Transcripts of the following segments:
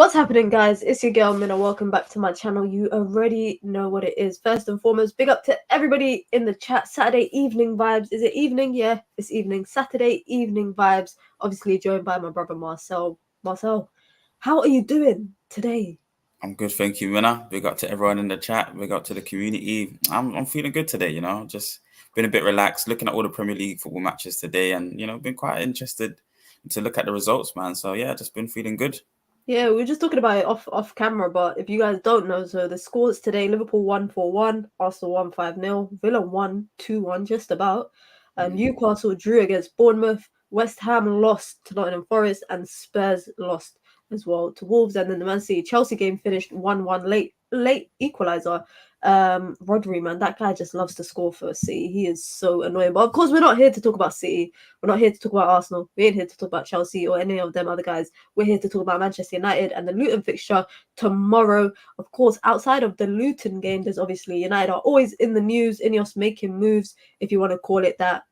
What's happening, guys? It's your girl Mina. Welcome back to my channel. You already know what it is. First and foremost, big up to everybody in the chat. Saturday evening vibes. Is it evening? Yeah, it's evening. Saturday evening vibes. Obviously joined by my brother Marcel. Marcel, how are you doing today? I'm good, thank you, Mina. Big up to everyone in the chat. Big up to the community. I'm feeling good today. Just been a bit relaxed, looking at all the Premier League football matches today, and been quite interested to look at the results, man. So yeah, just been feeling good. Yeah, we were just talking about it off camera, but if you guys don't know, so the scores today: Liverpool won 4-1, Arsenal won 5-0, Villa won 2-1, just about. Newcastle drew against Bournemouth, West Ham lost to Nottingham Forest, and Spurs lost as well to Wolves. And then the Man City Chelsea game finished 1-1, late equalizer. Rodri, man, that guy just loves to score for City. He is so annoying. But of course, we're not here to talk about City. We're not here to talk about Arsenal. We ain't here to talk about Chelsea or any of them other guys. We're here to talk about Manchester United and the Luton fixture tomorrow. Of course, outside of the Luton game, there's obviously United are always in the news. INEOS making moves, if you want to call it that.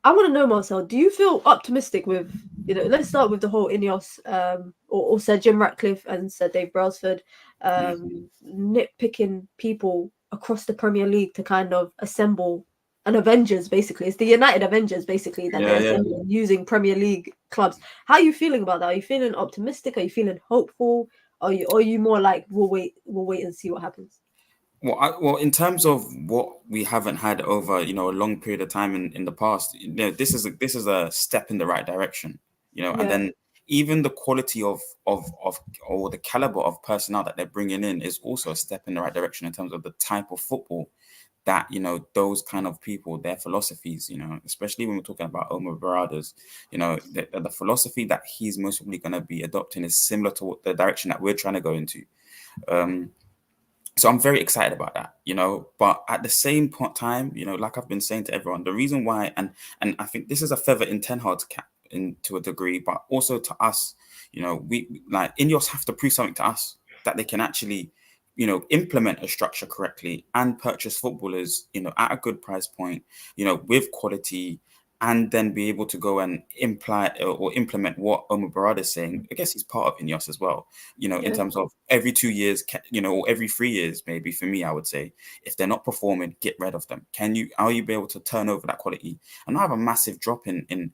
I want to know, Marcel, do you feel optimistic with, let's start with the whole INEOS or Sir Jim Ratcliffe and Sir Dave Brailsford nitpicking people across the Premier League to kind of assemble an Avengers, basically. It's the United Avengers, basically, that they're assembling using Premier League clubs. How are you feeling about that? Are you feeling optimistic? Are you feeling hopeful? Are you more like, we'll wait and see what happens? Well, in terms of what we haven't had over a long period of time in the past, this is a step in the right direction. And then even the quality of or the caliber of personnel that they're bringing in is also a step in the right direction in terms of the type of football that those kind of people, their philosophies, especially when we're talking about Omar Barada's, the philosophy that he's most probably going to be adopting is similar to the direction that we're trying to go into. So I'm very excited about that, but at the same time, like I've been saying to everyone, the reason why, and I think this is a feather in Ten Hag's cap to a degree, but also to us, we like INEOS have to prove something to us that they can actually, implement a structure correctly and purchase footballers, at a good price point, with quality, and then be able to go and implement what Omar Barada is saying. I guess he's part of INEOS as well, in terms of every 2 years, or every 3 years, maybe for me, I would say, if they're not performing, get rid of them. Are you be able to turn over that quality and not have a massive drop in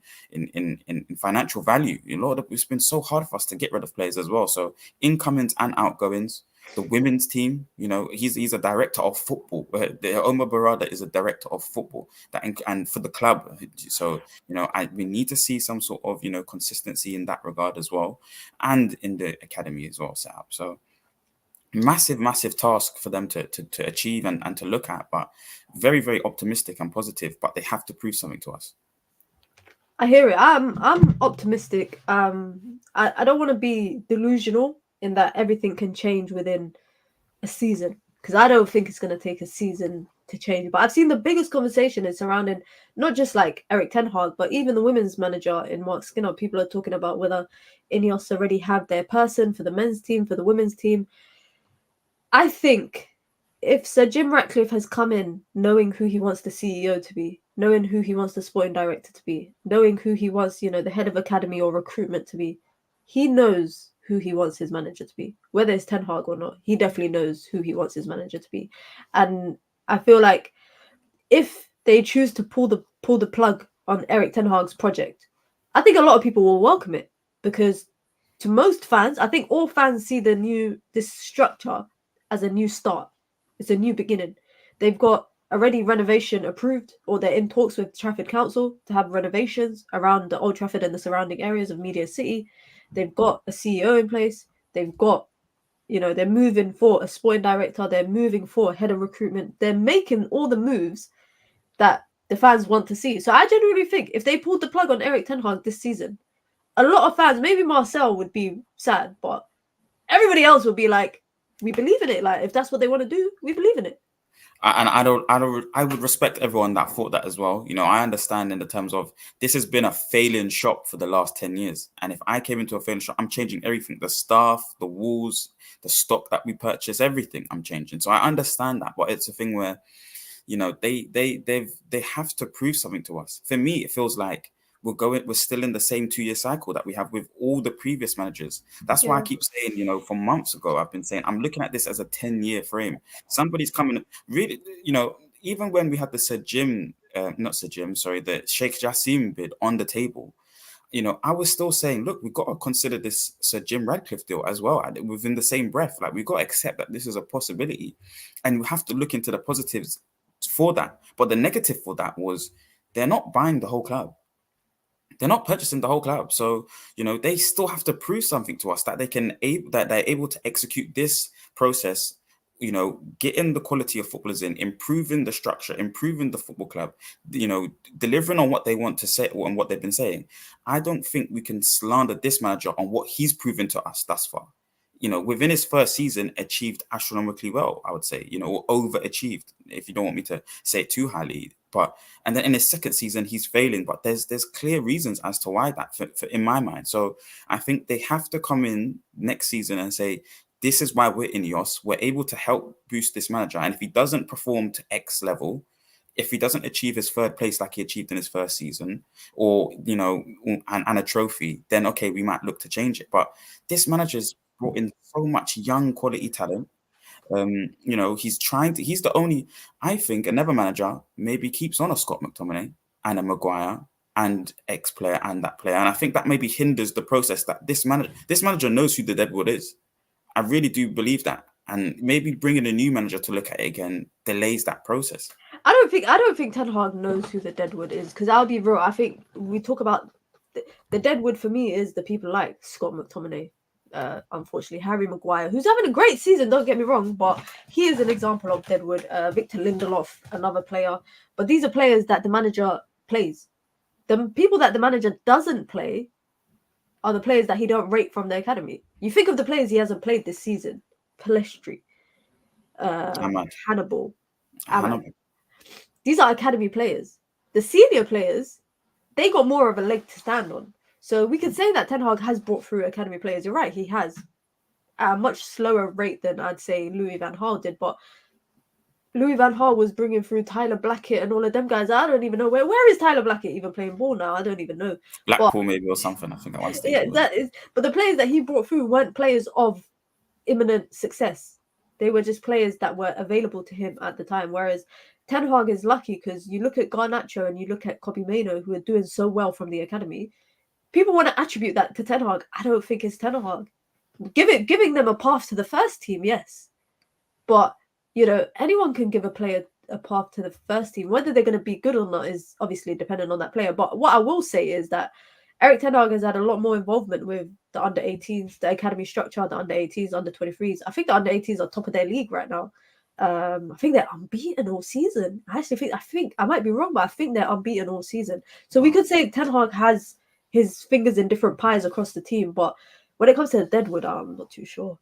financial value? It's been so hard for us to get rid of players as well. So incomings and outgoings. The women's team, he's a director of football. Omar Barada is a director of football and for the club. So, we need to see some sort of, consistency in that regard as well, and in the academy as well set up. So massive task for them to achieve and to look at, but very, very optimistic and positive, but they have to prove something to us. I hear it. I'm optimistic. I don't want to be delusional in that everything can change within a season, because I don't think it's going to take a season to change. But I've seen the biggest conversation is surrounding not just like Eric Ten Hag, but even the women's manager in Mark Skinner. People are talking about whether INEOS already have their person for the men's team, for the women's team. I think if Sir Jim Ratcliffe has come in knowing who he wants the CEO to be, knowing who he wants the sporting director to be, knowing who he wants, the head of academy or recruitment to be, he knows who he wants his manager to be. Whether it's Ten Hag or not, he definitely knows who he wants his manager to be. And I feel like if they choose to pull the plug on Eric Ten Hag's project, I think a lot of people will welcome it, because to most fans, I think all fans see this structure as a new start. It's a new beginning. They've got already renovation approved, or they're in talks with Trafford Council to have renovations around the Old Trafford and the surrounding areas of Media City. They've got a CEO in place. They've got, they're moving for a sporting director. They're moving for a head of recruitment. They're making all the moves that the fans want to see. So I genuinely think if they pulled the plug on Eric Ten Hag this season, a lot of fans, maybe Marcel would be sad, but everybody else would be like, we believe in it. Like, if that's what they want to do, we believe in it. And I would respect everyone that thought that as well. I understand in the terms of this has been a failing shop for the last 10 years. And if I came into a failing shop, I'm changing everything, the staff, the walls, the stock that we purchase, everything I'm changing. So I understand that, but it's a thing where, they have to prove something to us. For me, it feels like we're still in the same 2-year cycle that we have with all the previous managers. That's why I Yeah. keep saying, from months ago, I've been saying I'm looking at this as a 10-year frame. Somebody's coming, really, even when we had the not Sir Jim, sorry, the Sheikh Jassim bid on the table, I was still saying, look, we've got to consider this Sir Jim Radcliffe deal as well within the same breath. Like, we've got to accept that this is a possibility, and we have to look into the positives for that. But the negative for that was they're not buying the whole club. They're not purchasing the whole club. So, they still have to prove something to us that that they're able to execute this process, getting the quality of footballers in, improving the structure, improving the football club, delivering on what they want to say and what they've been saying. I don't think we can slander this manager on what he's proven to us thus far. Within his first season, achieved astronomically well, I would say, or overachieved, if you don't want me to say it too highly. And then in his second season, he's failing. But there's clear reasons as to why that, in my mind. So I think they have to come in next season and say, this is why we're INEOS. We're able to help boost this manager. And if he doesn't perform to X level, if he doesn't achieve his third place like he achieved in his first season, or and a trophy, then okay, we might look to change it. But this manager's brought in so much young quality talent. He's the only, I think, another manager maybe keeps on a Scott McTominay and a Maguire and X player and that player. And I think that maybe hinders the process that this manager knows who the Deadwood is. I really do believe that. And maybe bringing a new manager to look at it again delays that process. I don't think Ten Hag knows who the Deadwood is, because I'll be real. I think we talk about the Deadwood for me is the people like Scott McTominay. Unfortunately, Harry Maguire, who's having a great season, don't get me wrong, but he is an example of Deadwood. Victor Lindelof, another player. But these are players that the manager plays. The people that the manager doesn't play are the players that he don't rate from the academy. You think of the players he hasn't played this season: Palestri, Hannibal, Ahmad. These are academy players. The senior players, they got more of a leg to stand on. So we can say that Ten Hag has brought through academy players. You're right, he has. At a much slower rate than I'd say Louis van Gaal did. But Louis van Gaal was bringing through Tyler Blackett and all of them guys. I don't even know where is Tyler Blackett even playing ball now. I don't even know. Blackpool maybe or something. I think at one stage. Yeah, but the players that he brought through weren't players of imminent success. They were just players that were available to him at the time. Whereas Ten Hag is lucky because you look at Garnacho and you look at Kobbie Mainoo, who are doing so well from the academy. People want to attribute that to Ten Hag. I don't think it's Ten Hag. Giving them a path to the first team, yes. But, anyone can give a player a path to the first team. Whether they're going to be good or not is obviously dependent on that player. But what I will say is that Erik Ten Hag has had a lot more involvement with the under-18s, the academy structure, the under-18s, under-23s. I think the under-18s are top of their league right now. I think they're unbeaten all season. I think I might be wrong, but I think they're unbeaten all season. So we could say Ten Hag has his fingers in different pies across the team, but when it comes to the Deadwood, I'm not too sure.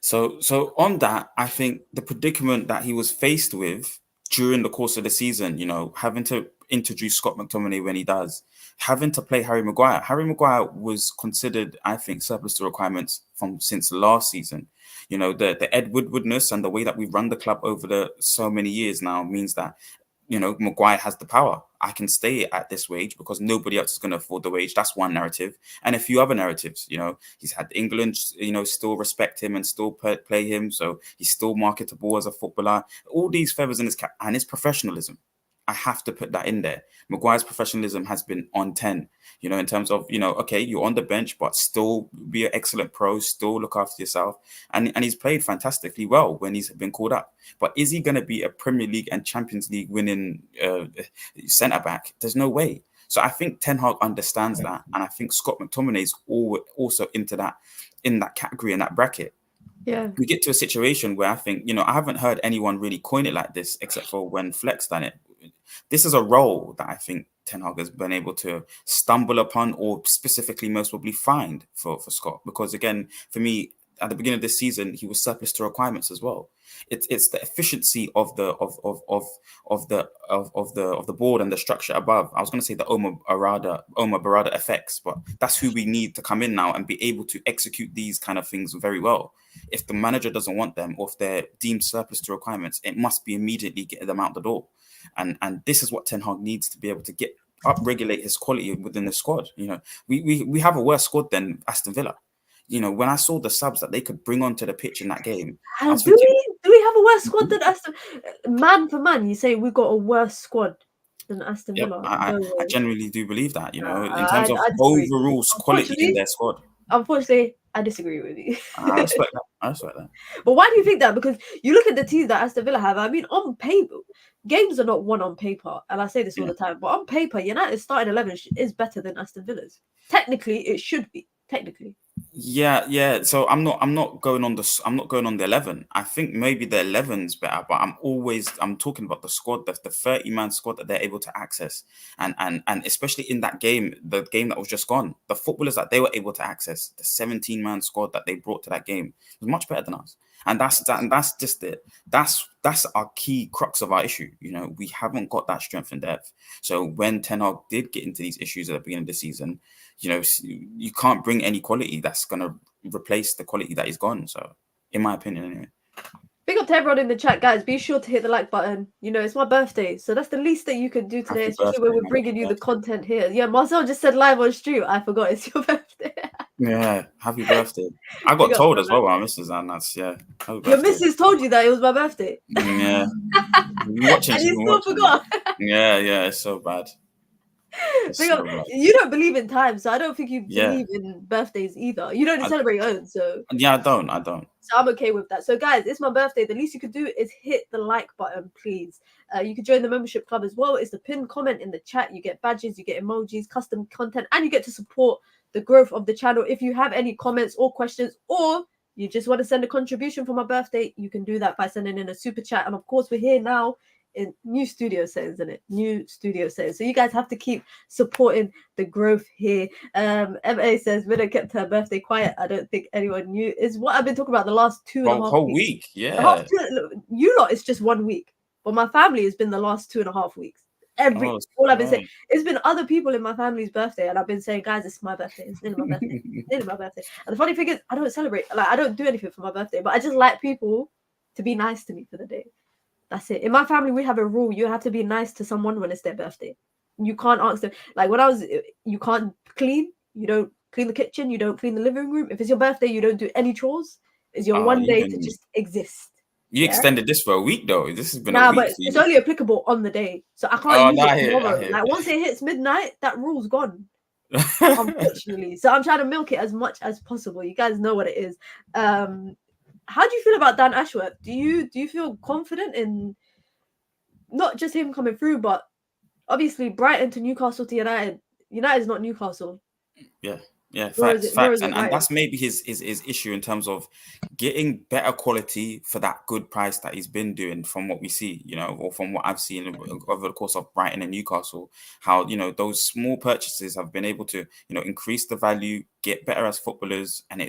So on that, I think the predicament that he was faced with during the course of the season, having to introduce Scott McTominay when he does, having to play Harry Maguire. Harry Maguire was considered, I think, surplus to requirements since last season. The Ed Woodwardness and the way that we've run the club over so many years now means that Maguire has the power. I can stay at this wage because nobody else is going to afford the wage. That's one narrative. And a few other narratives, he's had England, still respect him and still play him. So he's still marketable as a footballer. All these feathers in his cap and his professionalism. I have to put that in there. Maguire's professionalism has been on 10, in terms of, okay, you're on the bench, but still be an excellent pro, still look after yourself. And he's played fantastically well when he's been called up. But is he going to be a Premier League and Champions League winning centre-back? There's no way. So I think Ten Hag understands that. And I think Scott McTominay is also in that category, in that bracket. Yeah. We get to a situation where I think, I haven't heard anyone really coin it like this, except for when Flex done it. This is a role that I think Ten Hag has been able to stumble upon, or specifically most probably find for Scott. Because again, for me, at the beginning of this season, he was surplus to requirements as well. It's the efficiency of the board and the structure above. I was going to say the Omar Barada effects, but that's who we need to come in now and be able to execute these kind of things very well. If the manager doesn't want them, or if they're deemed surplus to requirements, it must be immediately getting them out the door. And this is what Ten Hag needs to be able to get upregulate his quality within the squad. You know, we have a worse squad than Aston Villa. You know, when I saw the subs that they could bring onto the pitch in that game, I was Do thinking, we have a worse squad than Aston? Man for man, you say we got a worse squad than Aston yep, Villa? I No way. genuinely do believe that. You know, in terms of I disagree. overall quality in their squad. Unfortunately, I disagree with you. I respect that. I respect that. But why do you think that? Because you look at the teams that Aston Villa have. I mean, on paper, games are not won on paper, and I say this all the time. But on paper, United's starting 11 is better than Aston Villa's. Technically, it should be. Technically. Yeah. So I'm not going on the 11. I think maybe the 11's better, but I'm talking about the squad, the 30-man squad that they're able to access, and especially in that game, the game that was just gone, the footballers that they were able to access, the 17-man squad that they brought to that game was much better than us. And that's just it. That's our key crux of our issue. You know, we haven't got that strength and depth. So when Ten Hag did get into these issues at the beginning of the season, you know, you can't bring any quality that's going to replace the quality that is gone. So, in my opinion, anyway. Big up to everyone in the chat, guys. Be sure to hit the like button. You know, it's my birthday, so that's the least that you can do today, Happy especially birthday, when we're bringing you the content here. Yeah, Marcel just said live on stream. I forgot it's your birthday. Yeah, happy birthday. I got told as well by my missus, and that's, yeah. Your missus told you that it was my birthday? Yeah. Watching, and you still forgot? Yeah, it's so bad. You don't believe in time, so I don't think you believe in birthdays either. You don't celebrate your own, so yeah, I don't. So I'm okay with that. So guys, it's my birthday. The least you could do is hit the like button, please. You can join the membership club as well. It's the pinned comment in the chat. You get badges, you get emojis, custom content, and you get to support the growth of the channel. If you have any comments or questions, or you just want to send a contribution for my birthday, you can do that by sending in a super chat. And of course, we're here now in new studio settings, isn't it? New studio settings. So you guys have to keep supporting the growth here. MA says Mina kept her birthday quiet. I don't think anyone knew. Is what I've been talking about the last 2.5 whole weeks. Week. Yeah. You lot, it's just 1 week. But my family has been the last 2.5 weeks. All I've been saying, it's been other people in my family's birthday, and I've been saying, guys, it's my birthday. It's nearly my birthday. Nearly my birthday. And the funny thing is, I don't celebrate. Like, I don't do anything for my birthday, but I just like people to be nice to me for the day. That's it. In my family, we have a rule. You have to be nice to someone when it's their birthday. You can't ask them. Like you can't clean. You don't clean the kitchen. You don't clean the living room. If it's your birthday, you don't do any chores. It's your one day to just exist. You extended this for a week, though. This has been a week. But it's only applicable on the day. So I can't use it tomorrow. Like, once it hits midnight, that rule's gone. Unfortunately. So I'm trying to milk it as much as possible. You guys know what it is. How do you feel about Dan Ashworth? Do you feel confident in not just him coming through, but obviously Brighton to Newcastle to United? United is not Newcastle. Yeah, facts. And that's maybe his issue in terms of getting better quality for that good price that he's been doing, from what we see, you know, or from what I've seen over the course of Brighton and Newcastle, how, you know, those small purchases have been able to, you know, increase the value, get better as footballers, and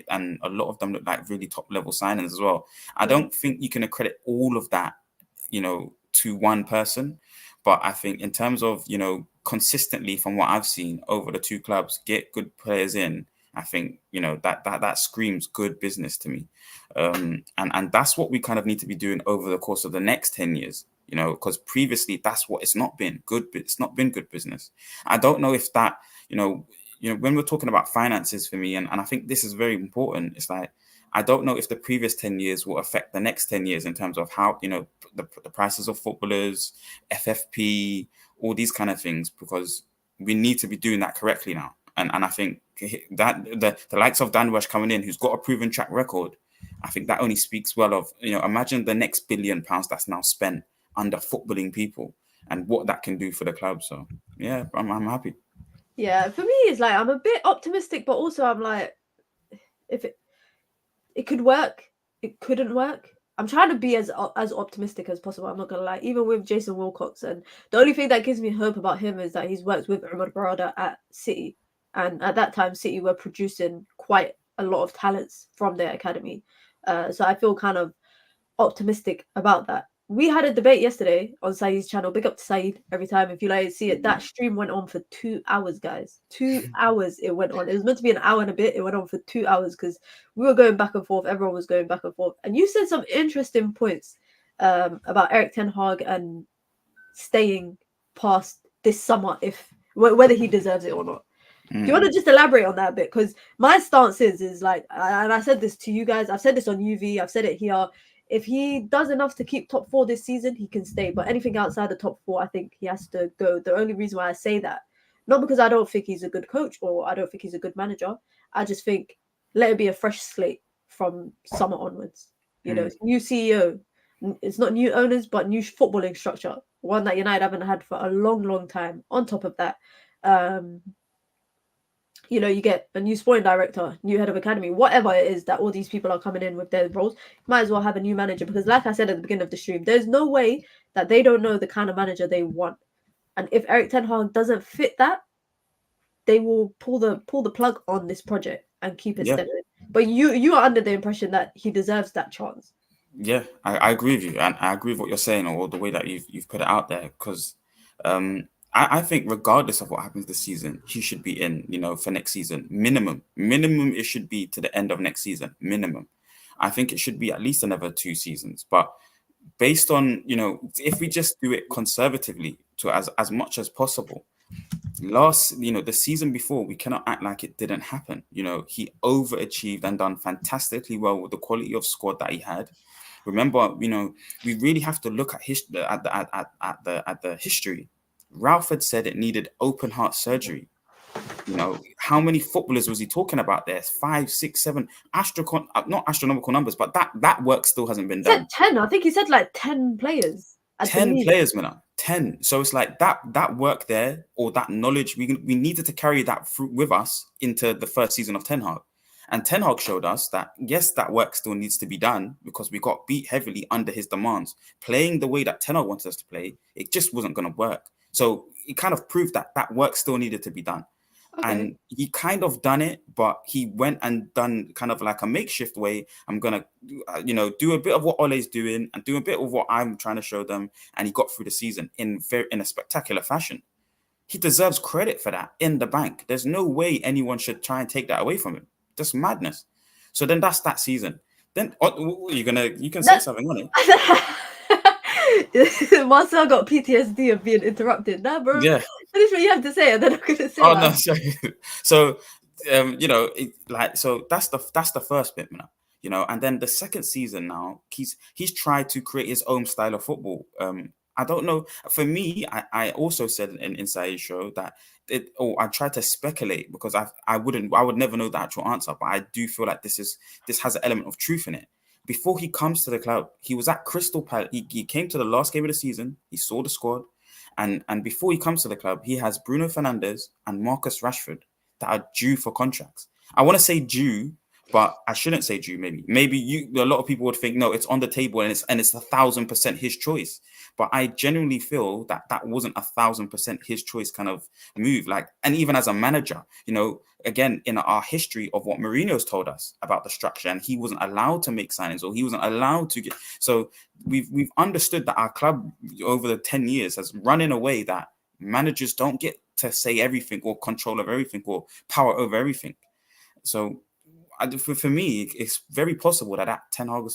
a lot of them look like really top level signings as well. I don't think you can accredit all of that, you know, to one person, but I think in terms of, you know, consistently from what I've seen over the two clubs, get good players in, I think, you know, that screams good business to me. And that's what we kind of need to be doing over the course of the next 10 years, you know, because previously that's what it's not been good. It's not been good business. I don't know if that, you know, when we're talking about finances for me, and I think this is very important, it's like, I don't know if the previous 10 years will affect the next 10 years in terms of how, you know, the prices of footballers, FFP, all these kind of things, because we need to be doing that correctly now. And I think that the likes of Dan Welsh coming in, who's got a proven track record, I think that only speaks well of, you know, imagine the next £1 billion that's now spent under footballing people and what that can do for the club. So, yeah, I'm happy. Yeah, for me, it's like, I'm a bit optimistic, but also I'm like, if it could work, it couldn't work. I'm trying to be as optimistic as possible. I'm not gonna lie. Even with Jason Wilcox, and the only thing that gives me hope about him is that he's worked with Umar Barada at City, and at that time, City were producing quite a lot of talents from their academy. So I feel kind of optimistic about that. We had a debate yesterday on Saeed's channel. Big up to Saeed every time. If you like to see it, that stream went on for 2 hours, guys. 2 hours it went on. It was meant to be an hour and a bit. It went on for 2 hours because we were going back and forth. Everyone was going back and forth. And you said some interesting points about Erik ten Hag and staying past this summer, if whether he deserves it or not. Do you want to just elaborate on that a bit? Because my stance is like, and I said this to you guys, I've said this on UV, I've said it here. If he does enough to keep top 4 this season, he can stay. But anything outside the top 4, I think he has to go. The only reason why I say that, not because I don't think he's a good coach or I don't think he's a good manager, I just think let it be a fresh slate from summer onwards. You know, new CEO. It's not new owners, but new footballing structure. One that United haven't had for a long, long time. On top of that, you know, you get a new sporting director, new head of academy, whatever it is that all these people are coming in with their roles, you might as well have a new manager because, like I said at the beginning of the stream, there's no way that they don't know the kind of manager they want. And if Erik ten Hag doesn't fit that, they will pull the plug on this project and keep it steady. But you are under the impression that he deserves that chance. Yeah, I agree with you, and I agree with what you're saying, or the way that you've put it out there, because I think regardless of what happens this season, he should be in, you know, for next season. Minimum it should be to the end of next season. Minimum. I think it should be at least another 2 seasons. But based on, you know, if we just do it conservatively to as much as possible, the season before, we cannot act like it didn't happen. You know, he overachieved and done fantastically well with the quality of squad that he had. Remember, you know, we really have to look at the history. Ralph had said it needed open heart surgery. You know, how many footballers was he talking about there? 5, 6, 7, not astronomical numbers, but that work still hasn't been done. 10. I think he said like 10 players. 10 players, Mina. 10. So it's like that work there, or that knowledge, we needed to carry that with us into the first season of Ten Hag. And Ten Hag showed us that, yes, that work still needs to be done because we got beat heavily under his demands. Playing the way that Ten Hag wanted us to play, it just wasn't going to work. So it kind of proved that work still needed to be done. Okay. And he kind of done it, but he went and done kind of like a makeshift way. I'm going to, do a bit of what Ole's doing and do a bit of what I'm trying to show them. And he got through the season in a spectacular fashion. He deserves credit for that in the bank. There's no way anyone should try and take that away from him. That's madness. So then that's that season. Then you can say something on it. Marcel got PTSD of being interrupted. Nah, bro. Yeah. Finish what you have to say, and then I'm gonna say. Oh no, sorry. So, so that's the first bit, man. You know, and then the second season now, he's tried to create his own style of football. I don't know. For me, I also said in Inside Show that I tried to speculate because I would never know the actual answer, but I do feel like this has an element of truth in it. Before he comes to the club, he was at Crystal Palace. He came to the last game of the season. He saw the squad, and before he comes to the club, he has Bruno Fernandes and Marcus Rashford that are due for contracts. I want to say due, but I shouldn't say due. Maybe a lot of people would think no, it's on the table and it's 1,000% his choice. But I genuinely feel that wasn't 1,000% his choice kind of move. Like, and even as a manager, you know, again, in our history of what Mourinho's told us about the structure, and he wasn't allowed to make signings or he wasn't allowed to get. So we've understood that our club over the 10 years has run in a way that managers don't get to say everything or control of everything or power over everything. So for me, it's very possible that Ten Hag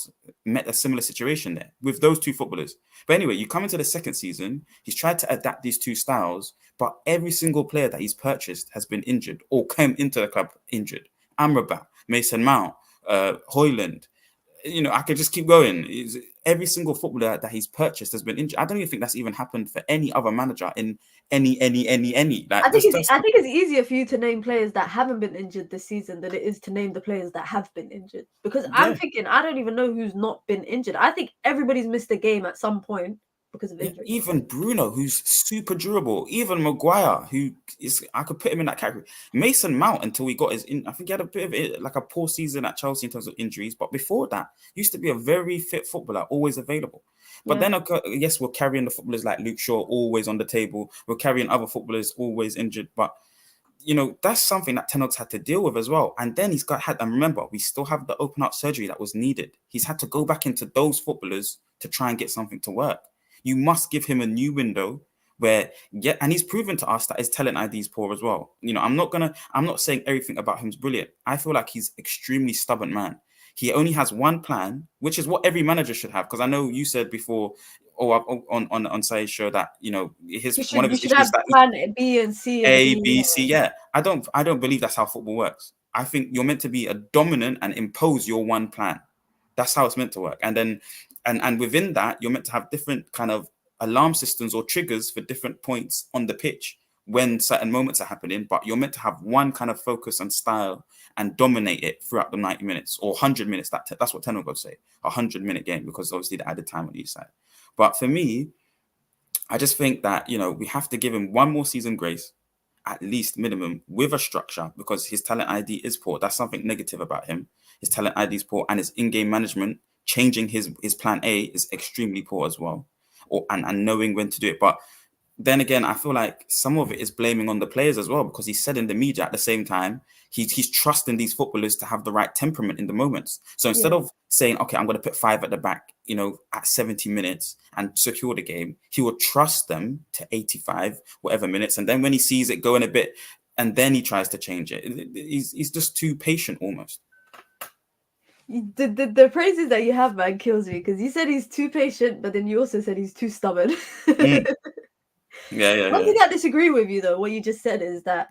met a similar situation there with those two footballers. But anyway, you come into the second season, he's tried to adapt these two styles, but every single player that he's purchased has been injured or came into the club injured. Amrabat, Mason Mount, Højlund. You know, I could just keep going. Every single footballer that he's purchased has been injured. I don't even think that's even happened for any other manager in any. Like, I think it's easier for you to name players that haven't been injured this season than it is to name the players that have been injured. Because I'm thinking, I don't even know who's not been injured. I think everybody's missed a game at some point because of injury. Even Bruno, who's super durable. Even Maguire, I could put him in that category. Mason Mount, until he got I think he had a bit of like a poor season at Chelsea in terms of injuries. But before that, used to be a very fit footballer, always available. But then, yes, we're carrying the footballers like Luke Shaw, always on the table. We're carrying other footballers, always injured. But, you know, that's something that Ten Hag's had to deal with as well. And then and remember, we still have the open heart surgery that was needed. He's had to go back into those footballers to try and get something to work. You must give him a new window and he's proven to us that his talent ID is poor as well. You know, I'm not saying everything about him is brilliant. I feel like he's extremely stubborn man. He only has one plan, which is what every manager should have. Because I know you said before, on Say's show that You one of you his should issues have that plan B and C and A, D. B, C. Yeah, I don't believe that's how football works. I think you're meant to be a dominant and impose your one plan. That's how it's meant to work. And then, and within that, you're meant to have different kind of alarm systems or triggers for different points on the pitch when certain moments are happening. But you're meant to have one kind of focus and style and dominate it throughout the 90 minutes or 100 minutes. That's what Ten will go say, 100-minute game, because obviously the added time on each side. But for me, I just think that we have to give him one more season grace, at least minimum, with a structure, because his talent ID is poor. That's something negative about him. His talent ID is poor, and his in-game management, changing his plan A, is extremely poor as well, and knowing when to do it. But then again, I feel like some of it is blaming on the players as well, because he said in the media at the same time he's trusting these footballers to have the right temperament in the moments. So instead of saying, okay, I'm going to put 5 at the back, at 70 minutes and secure the game, he will trust them to 85, whatever minutes. And then when he sees it going a bit, and then he tries to change it. He's just too patient almost. The praises that you have, man, kills me, because you said he's too patient, but then you also said he's too stubborn. One thing I disagree with you, though, what you just said is that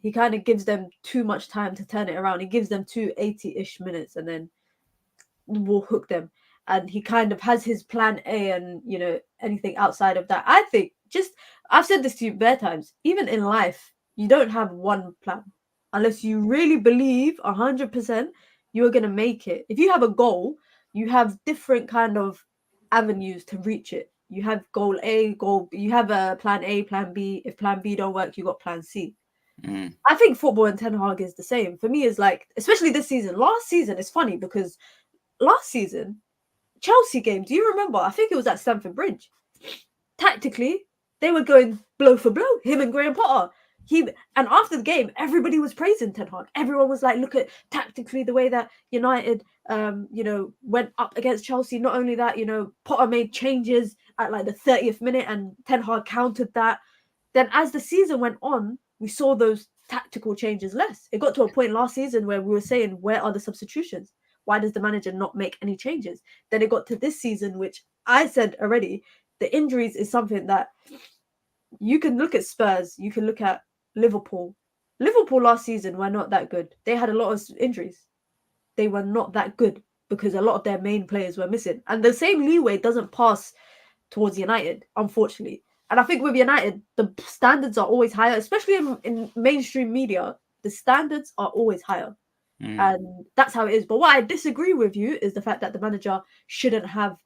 he kind of gives them too much time to turn it around. He gives them 80-ish minutes and then will hook them. And he kind of has his plan A, and anything outside of that. I think I've said this to you bare times, even in life, you don't have one plan unless you really believe 100% you're going to make it. If you have a goal, you have different kind of avenues to reach it. You have goal A, goal B. You have a plan A, plan B. If plan B don't work, you got plan C. I think football and Ten Hag is the same. For me, is like, especially this season. Last season, it's funny because last season, Chelsea game, do you remember? I think it was at Stamford Bridge. Tactically, they were going blow for blow, him and Graham Potter. And after the game, everybody was praising Ten Hag. Everyone was like, look at tactically the way that United went up against Chelsea. Not only that, Potter made changes at like the 30th minute and Ten Hag countered that. Then as the season went on, we saw those tactical changes less. It got to a point last season where we were saying, where are the substitutions? Why does the manager not make any changes? Then it got to this season, which I said already, the injuries is something that you can look at Spurs, you can look at Liverpool. Liverpool last season were not that good. They had a lot of injuries. They were not that good because a lot of their main players were missing. And the same leeway doesn't pass towards United, unfortunately. And I think with United, the standards are always higher, especially in mainstream media. The standards are always higher. And that's how it is. But what I disagree with you is the fact that the manager shouldn't have,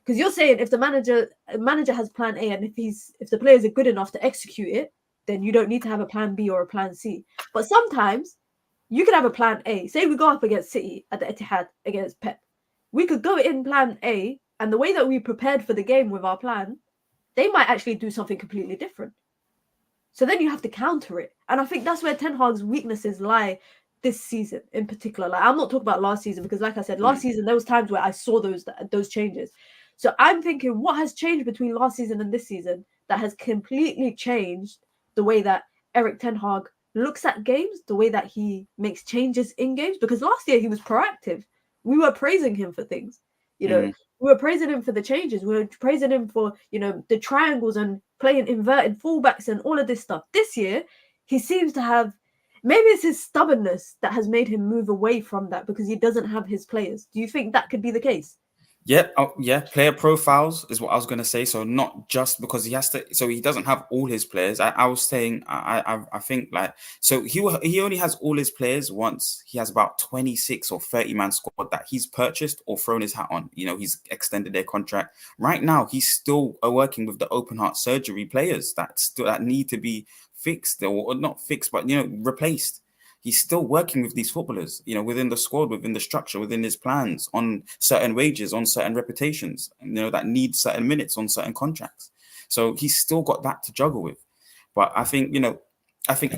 because you're saying if the manager has plan A, and if the players are good enough to execute it, then you don't need to have a plan B or a plan C. But sometimes you could have a plan A. Say we go up against City at the Etihad against Pep. We could go in plan A, and the way that we prepared for the game with our plan, they might actually do something completely different. So then you have to counter it. And I think that's where Ten Hag's weaknesses lie this season in particular. Like, I'm not talking about last season, because like I said, last season, there was times where I saw those changes. So I'm thinking, what has changed between last season and this season that has completely changed the way that Erik Ten Hag looks at games, the way that he makes changes in games? Because last year he was proactive. We were praising him for things. We were praising him for the changes. We were praising him for, the triangles and playing inverted fullbacks and all of this stuff. This year, he seems to have, maybe it's his stubbornness that has made him move away from that, because he doesn't have his players. Do you think that could be the case? Yeah, player profiles is what I was going to say. So not just because he has to, so he doesn't have all his players. I was saying, I think like, so he only has all his players once he has about 26 or 30 man squad that he's purchased or thrown his hat on. He's extended their contract. Right now, he's still working with the open heart surgery players that need to be fixed or not fixed, but replaced. He's still working with these footballers, within the squad, within the structure, within his plans, on certain wages, on certain reputations, that need certain minutes on certain contracts. So he's still got that to juggle with. But I think,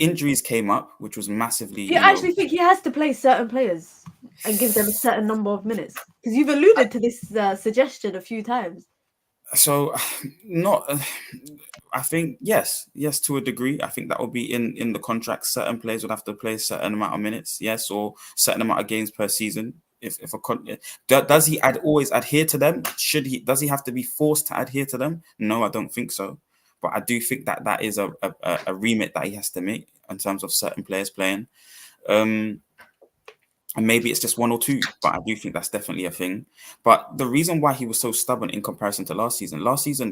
injuries came up, which was massively. Do you actually think he has to play certain players and give them a certain number of minutes? Because you've alluded to this suggestion a few times. So, not. I think yes, to a degree. I think that will be in the contract. Certain players would have to play a certain amount of minutes, yes, or certain amount of games per season. if does he always adhere to them? Does he have to be forced to adhere to them? No, I don't think so. But I do think that is a remit that he has to make in terms of certain players playing. And maybe it's just one or two, but I do think that's definitely a thing. But the reason why he was so stubborn in comparison to last season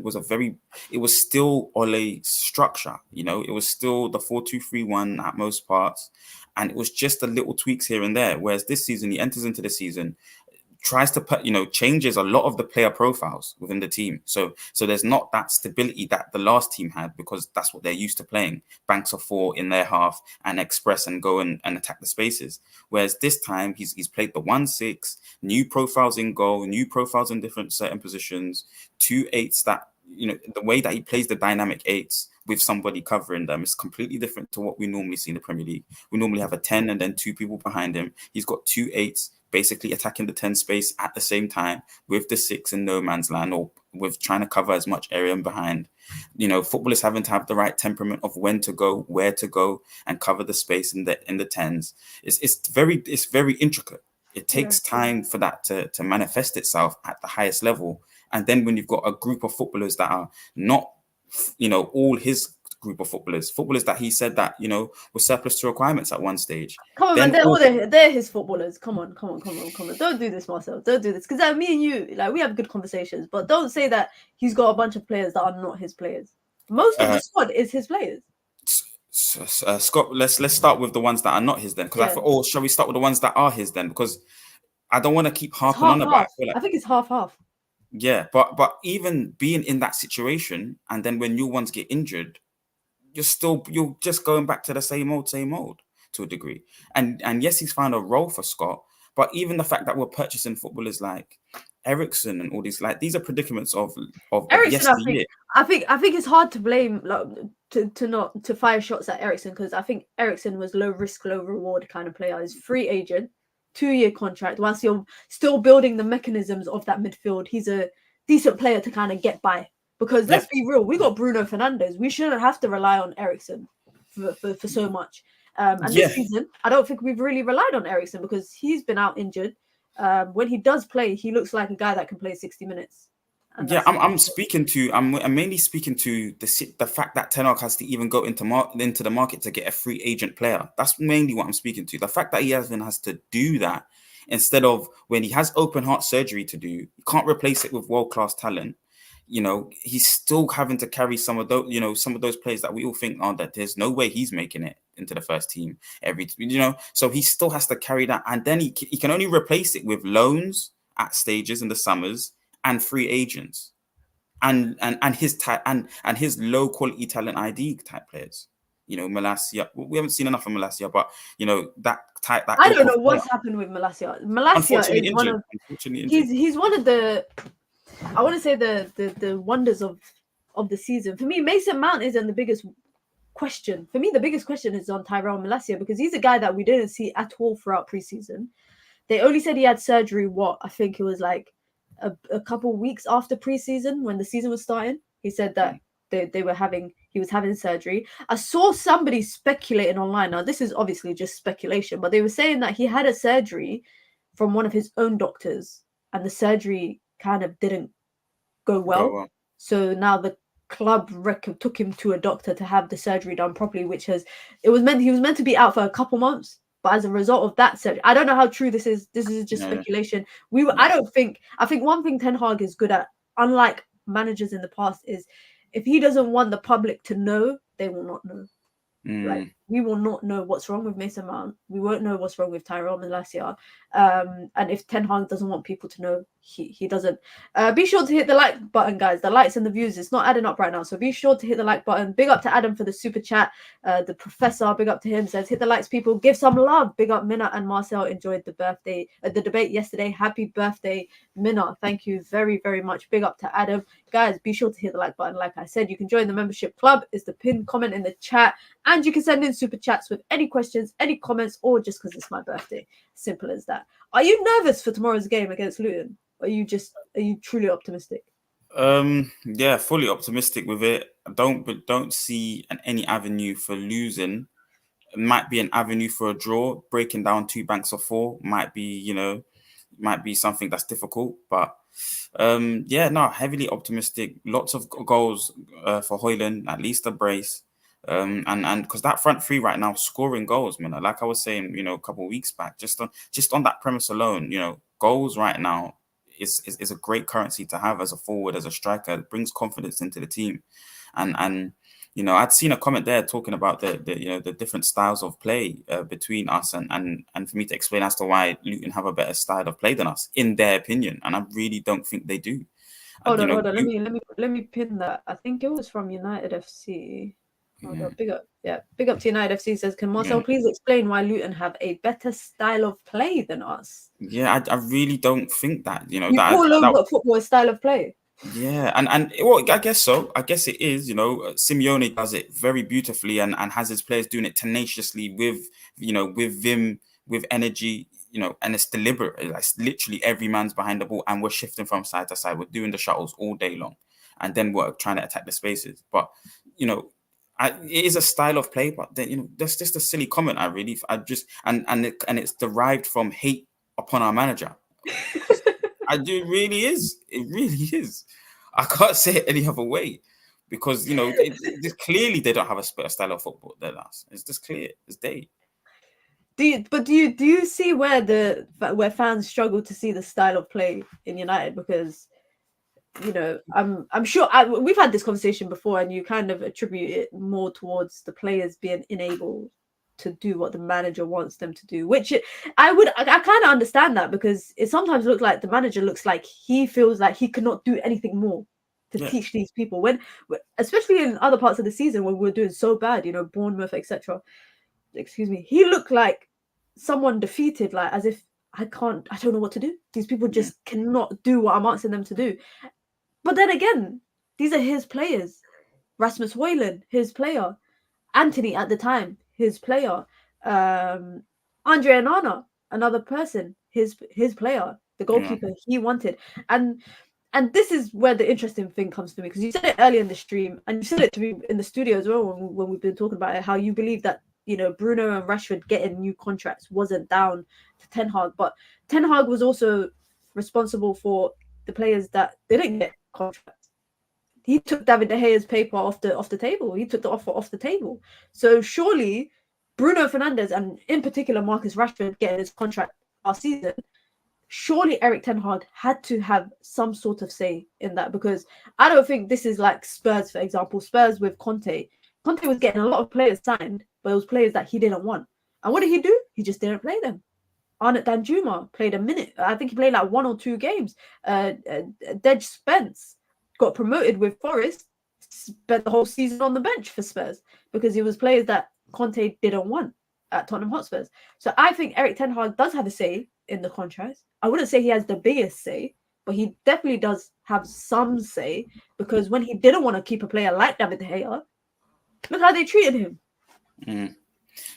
was it was still Ole's structure, it was still the 4-2-3-1 at most parts. And it was just the little tweaks here and there. Whereas this season, he enters into the season, tries to put, changes a lot of the player profiles within the team. So there's not that stability that the last team had, because that's what they're used to playing. Banks of four in their half and express and go and attack the spaces. Whereas this time he's played the 1-6, new profiles in goal, new profiles in different certain positions, 2 8s that, the way that he plays the dynamic 8s with somebody covering them is completely different to what we normally see in the Premier League. We normally have a 10 and then 2 people behind him. He's got 2 8s basically attacking the 10 space at the same time with the 6 in no man's land, or with trying to cover as much area in behind. Footballers having to have the right temperament of when to go, where to go, and cover the space in the 10s. It's very intricate. It takes time for that to manifest itself at the highest level. And then when you've got a group of footballers that are not, all his group of footballers that he said that, were surplus to requirements at one stage. Come on, man, they're his footballers. Come on. Don't do this, Marcel. Don't do this. Because me and you, we have good conversations, but don't say that he's got a bunch of players that are not his players. Most of the squad is his players. Scott, let's start with the ones that are not his then. Because I thought, shall we start with the ones that are his then? Because I don't want to keep harping on about it. I think it's half. Yeah, but even being in that situation, and then when new ones get injured, you're just going back to the same old to a degree. And yes, he's found a role for Scott, but even the fact that we're purchasing footballers like Eriksen and all these, these are predicaments of Eriksen. I think it's hard to blame to fire shots at Eriksen, because I think Eriksen was low risk, low reward kind of player. He's free agent, 2-year contract. Whilst you're still building the mechanisms of that midfield, he's a decent player to kind of get by. Because let's be real, we got Bruno Fernandes. We shouldn't have to rely on Eriksen for so much. And this season, I don't think we've really relied on Eriksen because he's been out injured. When he does play, he looks like a guy that can play 60 minutes. I'm mainly speaking to the fact that Ten Hag has to even go into the market to get a free agent player. That's mainly what I'm speaking to. The fact that he even has to do that, instead of when he has open heart surgery to do, you can't replace it with world-class talent. He's still having to carry some of those players that we all think, that there's no way he's making it into the first team so he still has to carry that, and then he can only replace it with loans at stages in the summers and free agents and his low quality talent ID type players. Malacia, we haven't seen enough of Malacia, but that type. That I don't know what's happened with Malacia. Malacia is one of he's one of the, I want to say the wonders of the season. For me, Mason Mount isn't the biggest question. For me, the biggest question is on Tyrell Malacia, because he's a guy that we didn't see at all throughout preseason. They only said he had surgery, I think it was like a couple weeks after preseason, when the season was starting. He said that he was having surgery. I saw somebody speculating online. Now, this is obviously just speculation, but they were saying that he had a surgery from one of his own doctors, and the surgery kind of didn't go well. So now the club took him to a doctor to have the surgery done properly, he was meant to be out for a couple months. But as a result of that surgery, I don't know how true this is. This is just speculation. I think one thing Ten Hag is good at, unlike managers in the past, is if he doesn't want the public to know, they will not know. We will not know what's wrong with Mason Mount. We won't know what's wrong with Tyrell Malacia. And if Ten Hag doesn't want people to know, he doesn't. Be sure to hit the like button, guys. The likes and the views, it's not adding up right now. So be sure to hit the like button. Big up to Adam for the super chat. The professor, big up to him, says, hit the likes, people. Give some love. Big up Mina and Marcel. Enjoyed the debate yesterday. Happy birthday, Mina. Thank you very, very much. Big up to Adam. Guys, be sure to hit the like button. Like I said, you can join the membership club. It's the pinned comment in the chat. And you can send in super chats with any questions, any comments, or just because it's my birthday. Simple as that. Are you nervous for tomorrow's game against Luton? Or are you truly optimistic? Yeah, fully optimistic with it. I don't see any avenue for losing. It might be an avenue for a draw. Breaking down 2 banks of 4 might be, might be something that's difficult, but yeah, no, heavily optimistic. Lots of goals for Højlund, at least a brace. And because that front three right now scoring goals, man. Like I was saying, a couple of weeks back, just on that premise alone, goals right now is a great currency to have as a forward, as a striker. It brings confidence into the team, and I'd seen a comment there talking about the different styles of play between us, and for me to explain as to why Luton have a better style of play than us, in their opinion, and I really don't think they do. Hold on. Let me pin that. I think it was from United FC. Hold on, big up to United FC. Says, can Marcel please explain why Luton have a better style of play than us? Yeah, I really don't think that. You call local football a style of play. Yeah, and well, I guess so. I guess it is. Simeone does it very beautifully and has his players doing it tenaciously with vim, with energy. And it's deliberate. It's literally every man's behind the ball, and we're shifting from side to side. We're doing the shuttles all day long, and then we're trying to attack the spaces. But it is a style of play. But then that's just a silly comment. It's derived from hate upon our manager. It really is. It really is. I can't say it any other way, because clearly they don't have a better style of football than us. It's just clear as day. Do you see where fans struggle to see the style of play in United? Because I'm sure we've had this conversation before, and you kind of attribute it more towards the players being unable to do what the manager wants them to do, which I kind of understand that, because it sometimes looks like the manager looks like he feels like he cannot do anything more to teach these people, when especially in other parts of the season when we're doing so bad, Bournemouth, etc. Excuse me, he looked like someone defeated, like as if I don't know what to do. These people just cannot do what I'm asking them to do. But then again, these are his players. Rasmus Højlund, his player. Anthony at the time, his player. Andre Onana, another person, his player, the goalkeeper he wanted. And this is where the interesting thing comes to me, because you said it earlier in the stream, and you said it to me in the studio as well when we've been talking about it, how you believe that Bruno and Rashford getting new contracts wasn't down to Ten Hag, but Ten Hag was also responsible for the players that didn't get contracts. He took David De Gea's paper off the table. He took the offer off the table. So surely Bruno Fernandes, and in particular Marcus Rashford, getting his contract last season, surely Erik Ten Hag had to have some sort of say in that, because I don't think this is like Spurs, for example. Spurs with Conte. Conte was getting a lot of players signed, but it was players that he didn't want. And what did he do? He just didn't play them. Arnott Danjuma played a minute. I think he played like 1 or 2 games. Dej Spence got promoted with Forest, spent the whole season on the bench for Spurs, because he was players that Conte didn't want at Tottenham Hotspurs. So I think Erik Ten Hag does have a say in the contracts. I wouldn't say he has the biggest say, but he definitely does have some say, because when he didn't want to keep a player like David De Gea, look how they treated him.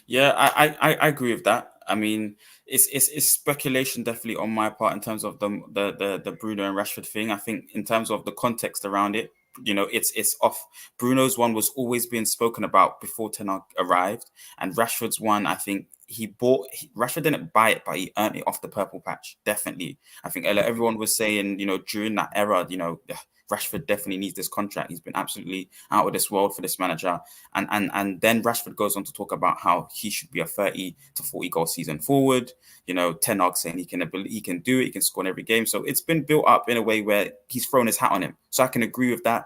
Yeah, I agree with that. I mean, it's speculation definitely on my part in terms of the Bruno and Rashford thing. I think in terms of the context around it, it's off. Bruno's one was always being spoken about before Ten Hag arrived, and Rashford's one, I think Rashford didn't buy it, but he earned it off the purple patch. Definitely, I think everyone was saying, during that era, Rashford definitely needs this contract. He's been absolutely out of this world for this manager. And then Rashford goes on to talk about how he should be a 30 to 40 goal season forward. Ten Hag saying he can do it, he can score in every game. So it's been built up in a way where he's thrown his hat on him. So I can agree with that.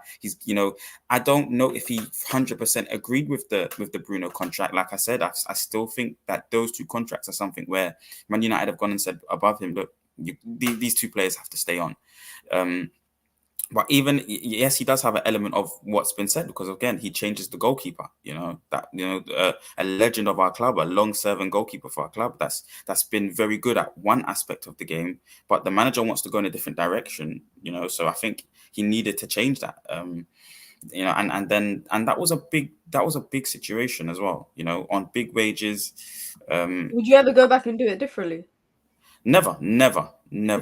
I don't know if he 100% agreed with the Bruno contract. Like I said, I still think that those 2 contracts are something where Man United have gone and said above him, look, these 2 players have to stay on. But even, yes, he does have an element of what's been said, because again, he changes the goalkeeper. A legend of our club, a long-serving goalkeeper for our club. That's been very good at one aspect of the game, but the manager wants to go in a different direction. So I think he needed to change that. And that was a big situation as well. On big wages. Would you ever go back and do it differently? Never.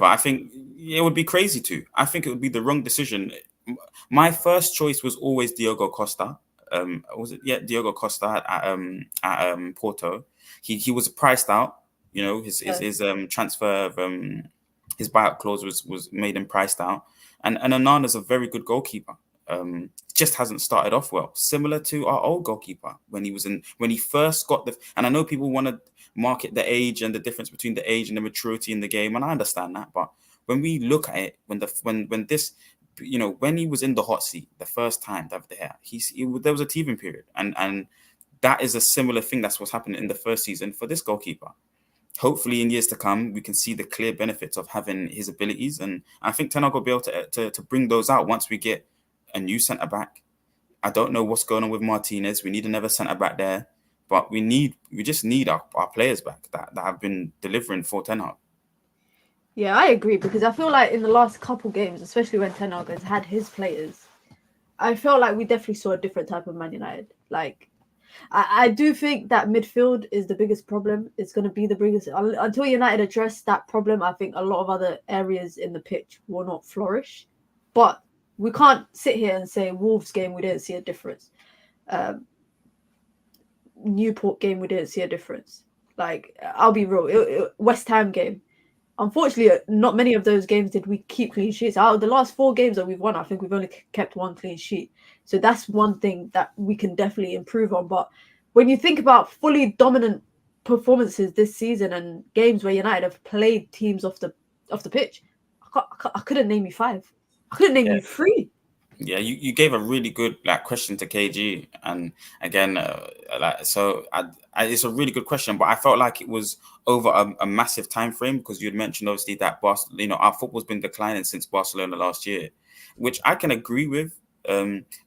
I think it would be crazy to. I think it would be the wrong decision. My first choice was always Diogo Costa. Diogo Costa at Porto. He was priced out. His transfer his buyout clause was made and priced out. And Onana's a very good goalkeeper. Just hasn't started off well. Similar to our old goalkeeper when he first got the. And I know people want to market the age and the difference between the age and the maturity in the game, and I understand that. But when we look at it, when this, when he was in the hot seat the first time, there was a teething period, and that is a similar thing. That's what's happening in the first season for this goalkeeper. Hopefully, in years to come, we can see the clear benefits of having his abilities, and I think Ten Hag will be able to bring those out once we get a new centre back. I don't know what's going on with Martinez. We need another centre back there, but we just need our players back that have been delivering for Ten Hag. Yeah, I agree, because I feel like in the last couple games, especially when Ten Hag has had his players, I felt like we definitely saw a different type of Man United. Like, I do think that midfield is the biggest problem. It's going to be the biggest until United address that problem. I think a lot of other areas in the pitch will not flourish. But we can't sit here and say Wolves game we didn't see a difference. Newport game we didn't see a difference. Like, I'll be real. West Ham game. Unfortunately, not many of those games did we keep clean sheets. Out of the last 4 games that we've won, I think we've only kept 1 clean sheet. So that's one thing that we can definitely improve on. But when you think about fully dominant performances this season and games where United have played teams off the pitch, I couldn't name you 5. I couldn't name you 3. Yeah, you gave a really good question to KG, and again, it's a really good question. But I felt like it was over a massive time frame, because you had mentioned obviously that our football's been declining since Barcelona last year, which I can agree with.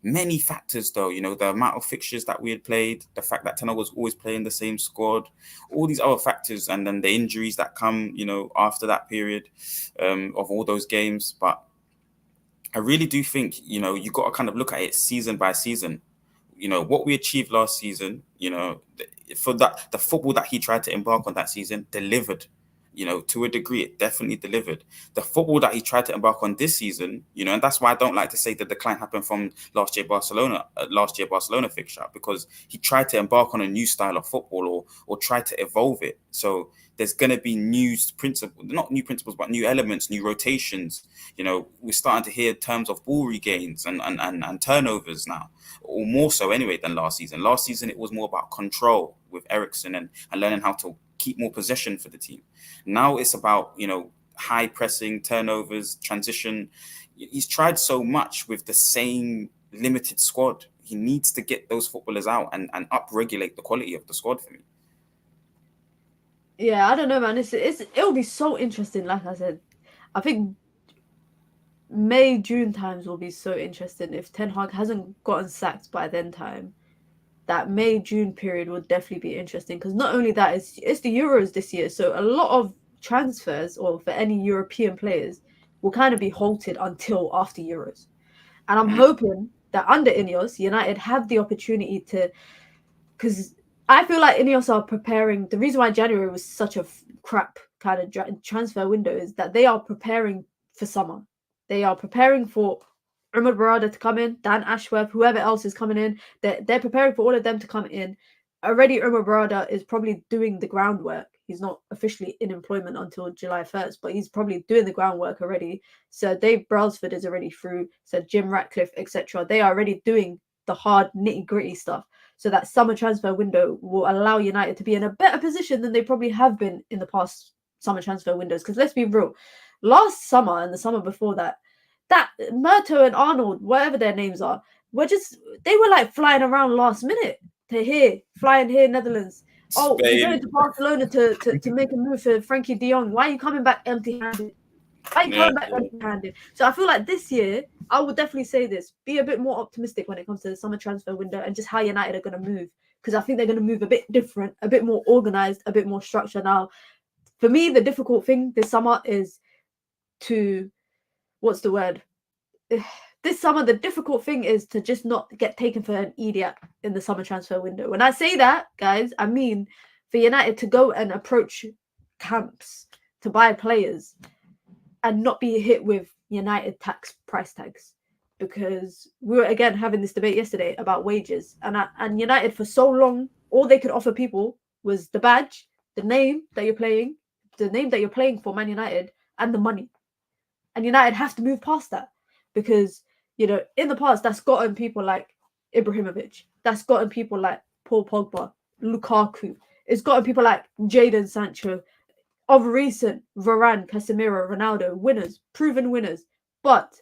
Many factors though, the amount of fixtures that we had played, the fact that Ten Hag was always playing the same squad, all these other factors, and then the injuries that come, after that period of all those games, but. I really do think, you got to kind of look at it season by season. What we achieved last season, for that, the football that he tried to embark on that season delivered. To a degree, it definitely delivered. The football that he tried to embark on this season, and that's why I don't like to say the decline happened from last year Barcelona fixture, because he tried to embark on a new style of football or try to evolve it. So there's going to be not new principles, but new elements, new rotations. We're starting to hear terms of ball regains and turnovers now, or more so anyway than last season. Last season, it was more about control with Eriksen and learning how to keep more possession for the team. Now it's about, high pressing, turnovers, transition. He's tried so much with the same limited squad. He needs to get those footballers out and up-regulate the quality of the squad for me. Yeah, I don't know, man. It'll be so interesting. Like I said, I think May, June times will be so interesting. If Ten Hag hasn't gotten sacked by then time, that May, June period will definitely be interesting, because not only that, it's the Euros this year. So a lot of transfers, or for any European players, will kind of be halted until after Euros. And I'm hoping that under INEOS, United have the opportunity to, because I feel like INEOS are preparing. The reason why January was such a crap kind of transfer window is that they are preparing for summer. They are preparing for Umar Barada to come in, Dan Ashworth, whoever else is coming in. They're preparing for all of them to come in. Already, Umar Barada is probably doing the groundwork. He's not officially in employment until July 1st, but he's probably doing the groundwork already. So Dave Brailsford is already through. So Jim Ratcliffe, etc. They are already doing the hard nitty-gritty stuff. So that summer transfer window will allow United to be in a better position than they probably have been in the past summer transfer windows. Because let's be real, last summer and the summer before that Murto and Arnold, whatever their names are, they were like flying around last minute to here, flying here, Netherlands. Oh, we're going to Barcelona to make a move for Frankie de Jong. Why are you coming back empty-handed? So I feel like this year, I would definitely say this: be a bit more optimistic when it comes to the summer transfer window and just how United are going to move. Because I think they're going to move a bit different, a bit more organized, a bit more structured. Now, for me, the difficult thing this summer is to, what's the word? This summer, the difficult thing is to just not get taken for an idiot in the summer transfer window. When I say that, guys, I mean for United to go and approach camps to buy players and not be hit with United price tags. Because we were, again, having this debate yesterday about wages. And United, for so long, all they could offer people was the badge, the name that you're playing for Man United, and the money. And United have to move past that because, in the past, that's gotten people like Ibrahimovic, that's gotten people like Paul Pogba, Lukaku, it's gotten people like Jadon Sancho, of recent, Varane, Casemiro, Ronaldo, winners, proven winners. But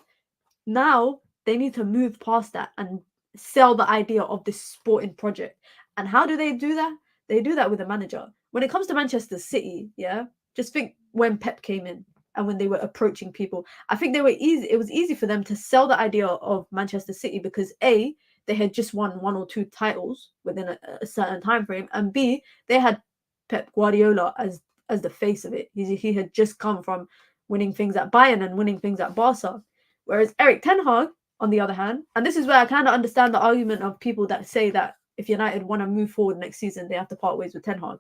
now they need to move past that and sell the idea of this sporting project. And how do they do that? They do that with a manager. When it comes to Manchester City, yeah, just think when Pep came in and when they were approaching people. I think they were easy. It was easy for them to sell the idea of Manchester City because A, they had just won 1 or 2 titles within a certain time frame, and B, they had Pep Guardiola as the face of it. He had just come from winning things at Bayern and winning things at Barca. Whereas Eric Ten Hag, on the other hand, and this is where I kind of understand the argument of people that say that if United want to move forward next season, they have to part ways with Ten Hag.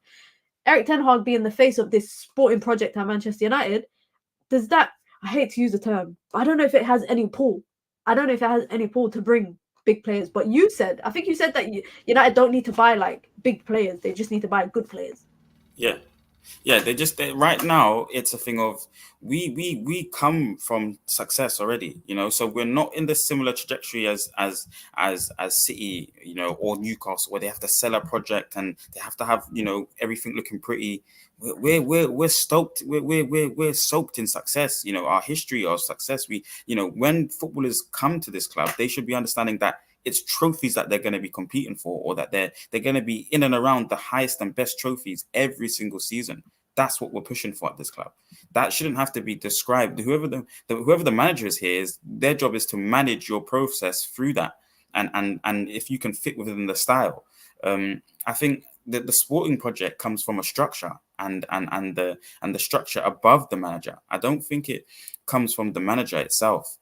Eric Ten Hag being the face of this sporting project at Manchester United, does that, I hate to use the term, I don't know if it has any pull. I don't know if it has any pull to bring big players. But I think you said that United don't need to buy like big players. They just need to buy good players. Yeah. Yeah, right now it's a thing of we come from success already, so we're not in the similar trajectory as City, or Newcastle, where they have to sell a project and they have to have everything looking pretty. We're stoked. We're soaked in success. Our history of success. When footballers come to this club, they should be understanding that it's trophies that they're going to be competing for, or that they're going to be in and around the highest and best trophies every single season. That's what we're pushing for at this club. That shouldn't have to be described. Whoever the manager is here, their job is to manage your process through that, and if you can fit within the style. I think that the sporting project comes from a structure and the structure above the manager. I don't think it comes from the manager itself.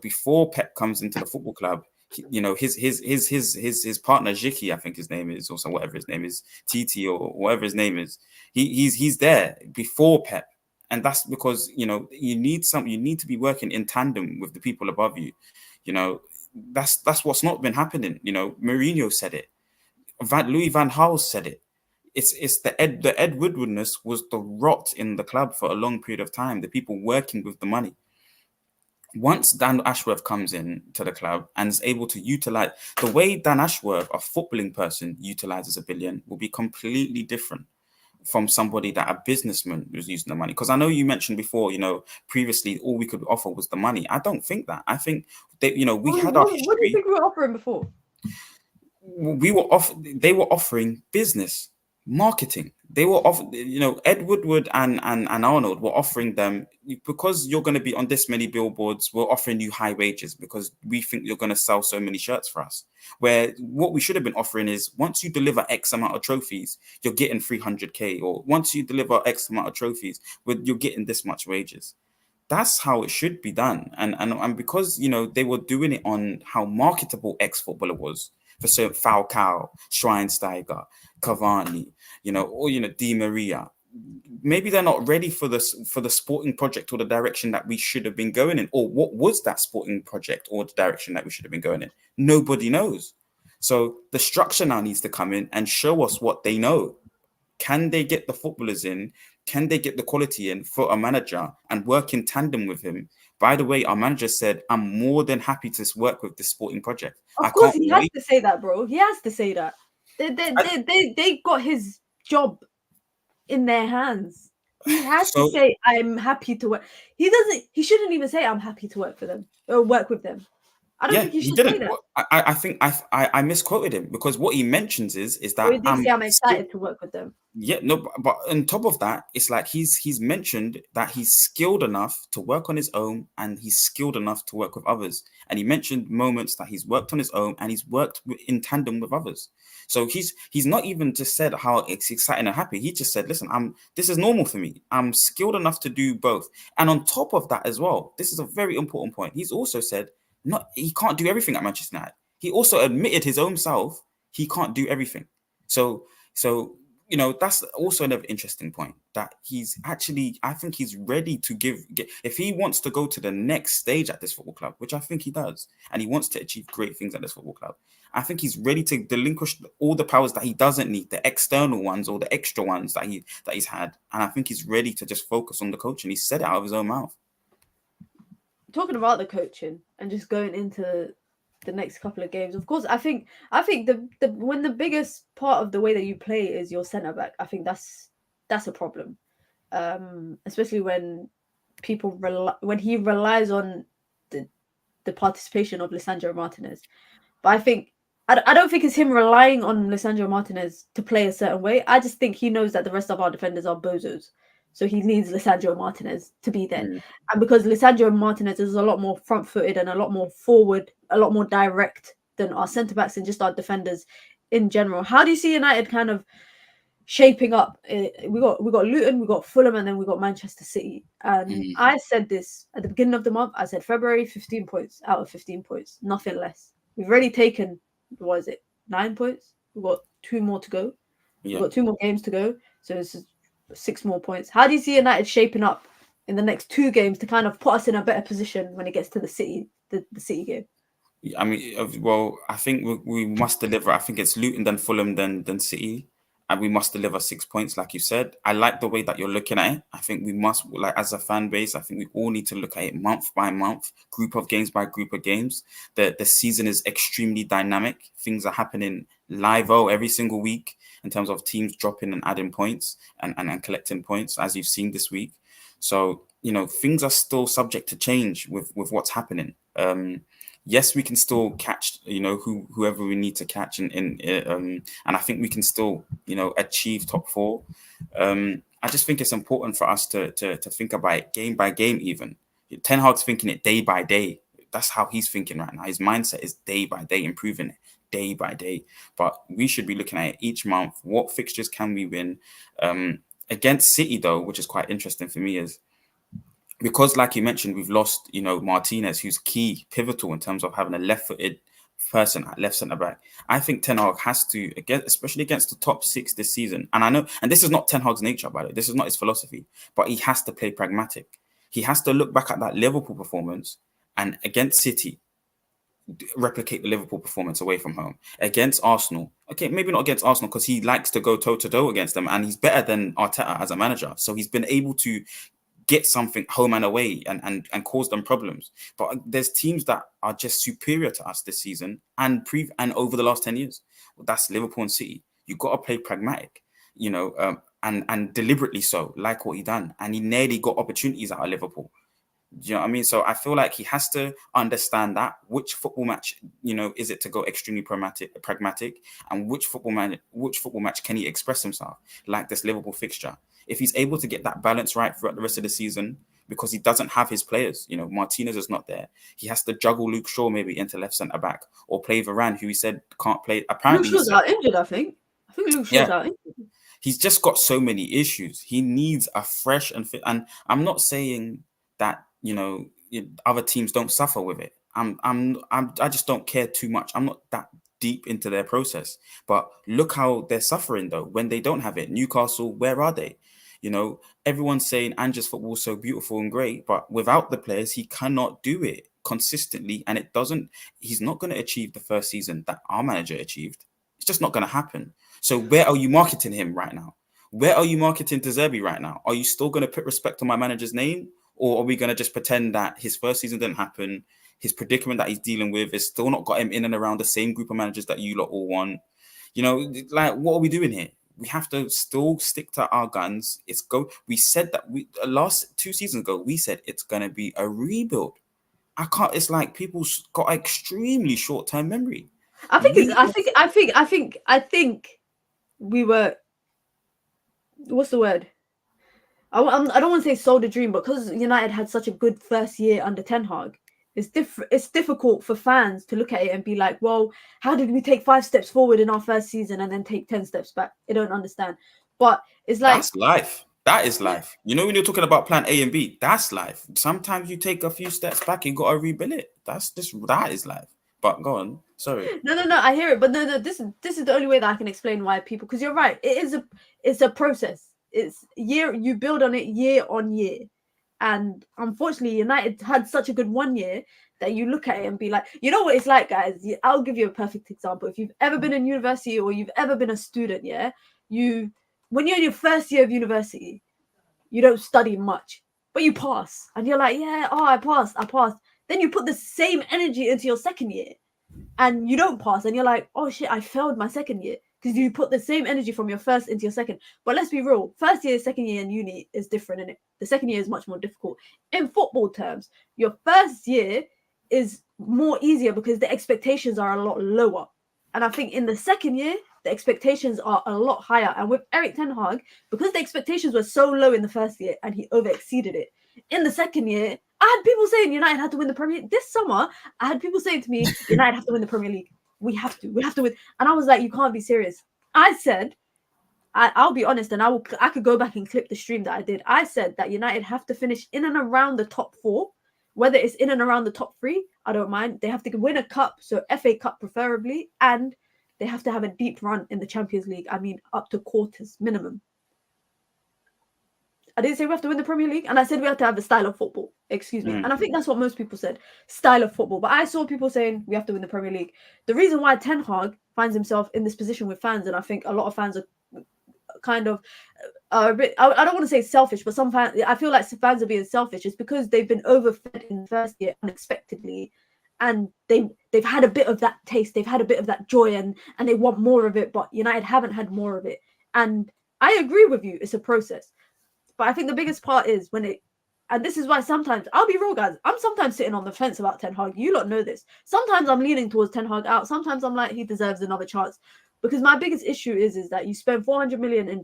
Before Pep comes into the football club, his partner Zhiki, I think his name is, also whatever his name is, Titi or whatever his name is, he's there before Pep, and that's because you need to be working in tandem with the people above you. That's what's not been happening. Mourinho said it, Louis van Gaal said it. It's the Ed Woodwardness was the rot in the club for a long period of time. The people working with the money. Once Dan Ashworth comes in to the club and is able to utilize the way Dan Ashworth, a footballing person, utilizes $1 billion, will be completely different from somebody that a businessman was using the money. Because I know you mentioned before, previously all we could offer was the money. I don't think that. I think that we had our history. What do you think we were offering before? They were offering business, marketing. They were Ed Woodward and Arnold were offering them, because you're going to be on this many billboards, we're offering you high wages because we think you're going to sell so many shirts for us. Where what we should have been offering is, once you deliver X amount of trophies, you're getting 300k, or once you deliver X amount of trophies, you're getting this much wages. That's how it should be done. And because they were doing it on how marketable ex-footballer was, for certain Falcao, Schweinsteiger, Cavani, or Di Maria. Maybe they're not ready for the sporting project or the direction that we should have been going in. Or what was that sporting project or the direction that we should have been going in? Nobody knows. So the structure now needs to come in and show us what they know. Can they get the footballers in? Can they get the quality in for a manager and work in tandem with him? By the way, our manager said, I'm more than happy to work with this sporting project. Of course, he has to say that, bro. He has to say that. They got his job in their hands. He has to say, I'm happy to work. He shouldn't even say, I'm happy to work for them or work with them. I don't think he should say that. I think I misquoted him, because what he mentions is that he did say, I'm excited to work with them. Yeah, no, but on top of that, it's like he's mentioned that he's skilled enough to work on his own and he's skilled enough to work with others. And he mentioned moments that he's worked on his own and he's worked in tandem with others. So he's not even just said how it's exciting and happy. He just said, listen, this is normal for me. I'm skilled enough to do both. And on top of that as well, this is a very important point. He's also said he can't do everything at Manchester United. He also admitted his own self he can't do everything. So that's also another interesting point, that he's actually, I think he's ready to if he wants to go to the next stage at this football club, which I think he does, and he wants to achieve great things at this football club. I think he's ready to relinquish all the powers that he doesn't need, the external ones or the extra ones that he's had, and I think he's ready to just focus on the coaching. He said it out of his own mouth. Talking about the coaching and just going into the next couple of games, of course, I think the when the biggest part of the way that you play is your centre back, I think that's a problem, especially when when he relies on the participation of Lisandro Martinez. But I think I don't think it's him relying on Lisandro Martinez to play a certain way. I just think he knows that the rest of our defenders are bozos. So he needs Lisandro Martinez to be there. And because Lisandro Martinez is a lot more front-footed and a lot more forward, a lot more direct than our centre-backs and just our defenders in general. How do you see United kind of shaping up? We got Luton, we got Fulham, and then we got Manchester City. And I said this at the beginning of the month. I said February, 15 points out of 15 points, nothing less. We've already taken, 9 points? We've got 2 more to go. We've got 2 more games to go. So it's 6 more points. How do you see United shaping up in the next 2 games to kind of put us in a better position when it gets to the City game? I mean, well, I think we must deliver. I think it's Luton, then Fulham, then City, and we must deliver 6 points, like you said. I like the way that you're looking at it. I think we must, like, as a fan base, I think we all need to look at it month by month, group of games by group of games. The season is extremely dynamic. Things are happening live every single week in terms of teams dropping and adding points and collecting points, as you've seen this week. So, things are still subject to change with what's happening. Yes, we can still catch, whoever we need to catch, and I think we can still, achieve top 4. I just think it's important for us to think about it game by game. Even Ten Hag's thinking it day by day. That's how he's thinking right now. His mindset is day by day, improving it day by day. But we should be looking at it each month. What fixtures can we win? Against City, though, which is quite interesting for me, is because, like you mentioned, we've lost, Martinez, who's key, pivotal in terms of having a left-footed person at left centre back. I think Ten Hag has to, again, especially against the top 6 this season. And I know, and this is not Ten Hag's nature, by the way. This is not his philosophy, but he has to play pragmatic. He has to look back at that Liverpool performance and against City, replicate the Liverpool performance away from home. Against Arsenal, okay, maybe not against Arsenal because he likes to go toe-to-toe against them, and he's better than Arteta as a manager. So he's been able to get something home and away and cause them problems. But there's teams that are just superior to us this season and over the last 10 years. Well, that's Liverpool and City. You've got to play pragmatic, and deliberately so, like what he done. And he nearly got opportunities out of Liverpool. Do you know what I mean? So I feel like he has to understand that which football match, is it to go extremely pragmatic, and which football match can he express himself, like this Liverpool fixture. If he's able to get that balance right throughout the rest of the season, because he doesn't have his players, Martinez is not there. He has to juggle Luke Shaw maybe into left centre back, or play Varane, who he said can't play. Apparently, Luke Shaw's out injured. I think Luke Shaw's out injured. He's just got so many issues. He needs a fresh and fit. And I'm not saying that other teams don't suffer with it. I just don't care too much. I'm not that deep into their process. But look how they're suffering though when they don't have it. Newcastle, where are they? Everyone's saying Ange's football is so beautiful and great, but without the players, he cannot do it consistently, and he's not going to achieve the first season that our manager achieved. It's just not going to happen. So where are you marketing him right now? Where are you marketing De Zerbi right now? Are you still going to put respect on my manager's name? Or are we going to just pretend that his first season didn't happen? His predicament that he's dealing with is still not got him in and around the same group of managers that you lot all want. What are we doing here? We have to still stick to our guns. We said that last 2 seasons ago, we said it's going to be a rebuild. It's like people got extremely short-term memory. I think we were, what's the word? I don't want to say sold a dream, but because United had such a good first year under Ten Hag, it's difficult for fans to look at it and be like, well, how did we take 5 steps forward in our first season and then take 10 steps back? They don't understand. But it's like, that's life. That is life. When you're talking about plan A and B, that's life. Sometimes you take a few steps back, you got to rebuild it. That is life. But go on. Sorry. No, I hear it, but no. This is the only way that I can explain why people. Because you're right, it's a process. It's year you build on it year on year, and unfortunately, United had such a good 1 year that you look at it and be like, you know what it's like, guys. I'll give you a perfect example. If you've ever been in university or you've ever been a student, yeah, when you're in your first year of university, you don't study much, but you pass, and you're like, yeah, oh, I passed. Then you put the same energy into your second year and you don't pass, and you're like, oh shit, I failed my second year because you put the same energy from your first into your second. But let's be real, first year, second year in uni is different, and the second year is much more difficult. In football terms, your first year is more easier because the expectations are a lot lower. And I think in the second year, the expectations are a lot higher. And with Erik ten Hag, because the expectations were so low in the first year and he over exceeded it, in the second year, I had people saying United had to win the Premier League. This summer, I had people saying to me, United have to win the Premier League. We have to win. And I was like, you can't be serious. I said, I'll be honest, and I could go back and clip the stream that I did. I said that United have to finish in and around the top 4. Whether it's in and around the top 3, I don't mind. They have to win a cup, so FA Cup preferably, and they have to have a deep run in the Champions League. I mean, up to quarters minimum. I didn't say we have to win the Premier League, and I said we have to have a style of football. Excuse me. And I think that's what most people said, style of football. But I saw people saying we have to win the Premier League. The reason why Ten Hag finds himself in this position with fans, and I think a lot of fans are kind of a bit, I don't want to say selfish, but some fans, I feel like fans are being selfish. It's because they've been overfed in the first year unexpectedly, and they've had a bit of that taste, they've had a bit of that joy, and they want more of it. But United haven't had more of it, and I agree with you. It's a process. But I think the biggest part is and this is why sometimes, I'll be real, guys, I'm sometimes sitting on the fence about Ten Hag. You lot know this. Sometimes I'm leaning towards Ten Hag out. Sometimes I'm like, he deserves another chance. Because my biggest issue is that you spend 400 million in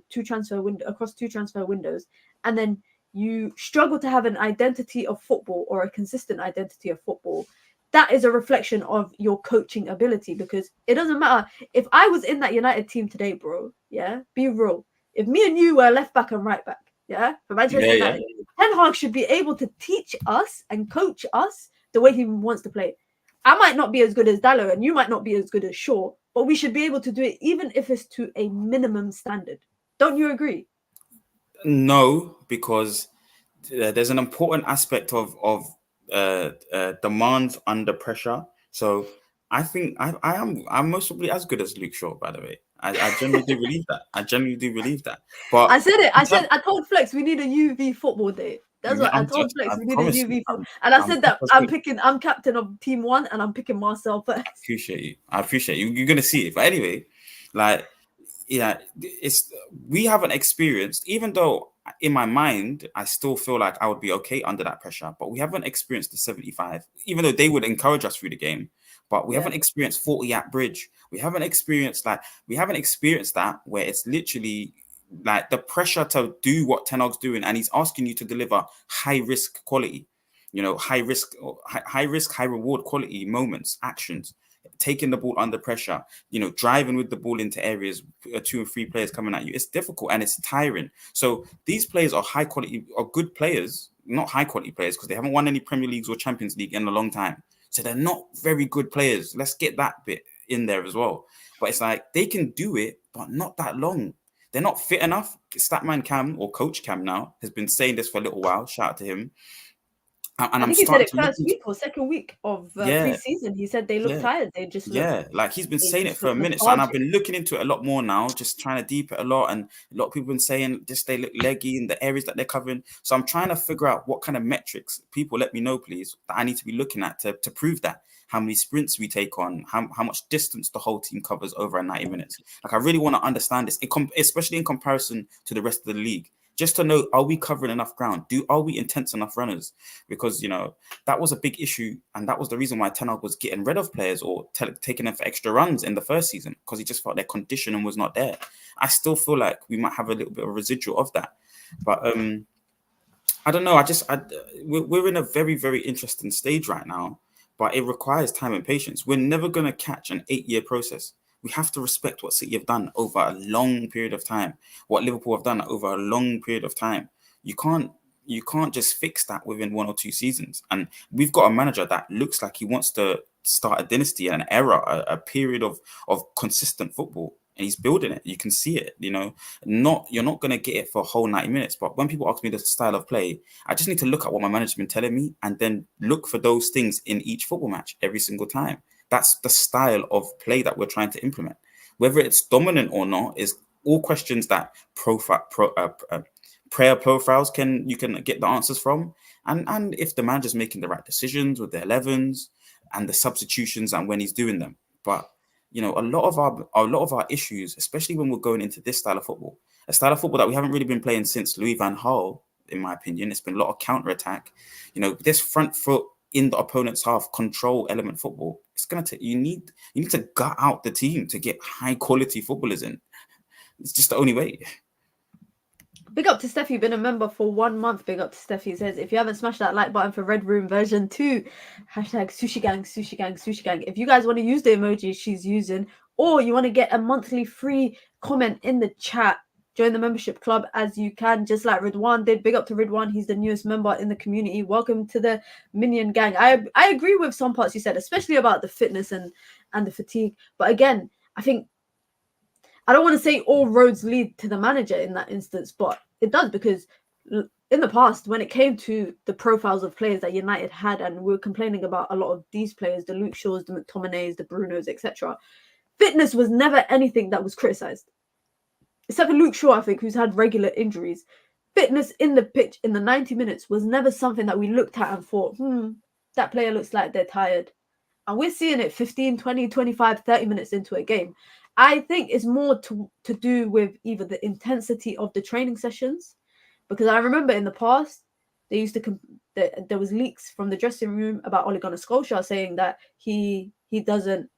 across 2 transfer windows, and then you struggle to have an identity of football or a consistent identity of football. That is a reflection of your coaching ability, because it doesn't matter. If I was in that United team today, bro, yeah, be real. If me and you were left back and right back, yeah, for Manchester United, Ten Hag should be able to teach us and coach us the way he wants to play. I might not be as good as Dallo, and you might not be as good as Shaw, but we should be able to do it, even if it's to a minimum standard. Don't you agree? No, because there's an important aspect of demands under pressure. So I think I'm most probably as good as Luke Shaw, by the way. I genuinely do believe that. I genuinely do believe that. But I said it. I told Flex we need a UV football day. That's what I told Flex. We need a UV football. And I said that I'm captain of team 1 and I'm picking Marcel first. I appreciate you. You're gonna see it. But anyway, like, yeah, we haven't experienced, even though in my mind I still feel like I would be okay under that pressure, but we haven't experienced the 75, even though they would encourage us through the game. But we haven't experienced 40 at Bridge. We haven't experienced that where it's literally like the pressure to do what Ten Hag's doing, and he's asking you to deliver high risk quality, high risk, high reward quality moments, actions, taking the ball under pressure, driving with the ball into areas, 2 and 3 players coming at you. It's difficult and it's tiring. So these players are high quality, are good players, not high quality players, because they haven't won any Premier Leagues or Champions League in a long time. So they're not very good players. Let's get that bit in there as well. But it's like they can do it, but not that long. They're not fit enough. Statman Cam, or Coach Cam now, has been saying this for a little while. Shout out to him. And I think he said it first week or second week of pre-season. He said they look tired. They just look, like he's been saying it for a minute. So, and I've been looking into it a lot more now, just trying to deep it a lot. And a lot of people have been saying just they look leggy in the areas that they're covering. So I'm trying to figure out what kind of metrics, people let me know, please, that I need to be looking at to prove that. How many sprints we take on, how much distance the whole team covers over 90 minutes. Like, I really want to understand this, especially in comparison to the rest of the league. Just to know, are we covering enough ground? Are we intense enough runners? Because, that was a big issue. And that was the reason why Ten Hag was getting rid of players or taking them for extra runs in the first season, because he just felt their conditioning was not there. I still feel like we might have a little bit of a residual of that. But I don't know. We're in a very, very interesting stage right now, but it requires time and patience. We're never going to catch an 8-year process. We have to respect what City have done over a long period of time, what Liverpool have done over a long period of time. You can't just fix that within 1 or 2 seasons. And we've got a manager that looks like he wants to start a dynasty, an era, a period of consistent football. And he's building it. You can see it, you know. You're not going to get it for a whole 90 minutes. But when people ask me the style of play, I just need to look at what my manager's been telling me and then look for those things in each football match every single time. That's the style of play that we're trying to implement. Whether it's dominant or not is all questions that prayer profiles you can get the answers from. And if the manager's making the right decisions with the 11s and the substitutions and when he's doing them. But you know, a lot of our issues, especially when we're going into this style of football, a style of football that we haven't really been playing since Louis van Gaal, in my opinion. It's been a lot of counter-attack. You know, this front foot in the opponent's half control element football. It's gonna take you need to gut out the team to get high quality footballers in. It's just the only way. Big up to Steffi, been a member for 1 month. Big up to Steffi. He says, if you haven't smashed that like button for Red Room version 2, hashtag sushi gang, sushi gang, sushi gang. If you guys want to use the emoji she's using, or you want to get a monthly free comment in the chat, join the membership club as you can, just like Ridwan did. Big up to Ridwan. He's the newest member in the community. Welcome to the Minion gang. I agree with some parts you said, especially about the fitness and the fatigue. But again, I think I don't want to say all roads lead to the manager in that instance, but it does, because in the past, when it came to the profiles of players that United had, and we were complaining about a lot of these players, the Luke Shaws, the McTominays, the Brunos, etc., fitness was never anything that was criticised. Except for Luke Shaw, I think, who's had regular injuries. Fitness in the pitch in the 90 minutes was never something that we looked at and thought, that player looks like they're tired. And we're seeing it 15, 20, 25, 30 minutes into a game. I think it's more to do with either the intensity of the training sessions, because I remember in the past, they used to there was leaks from the dressing room about Ole Gunnar Solskjaer saying that he doesn't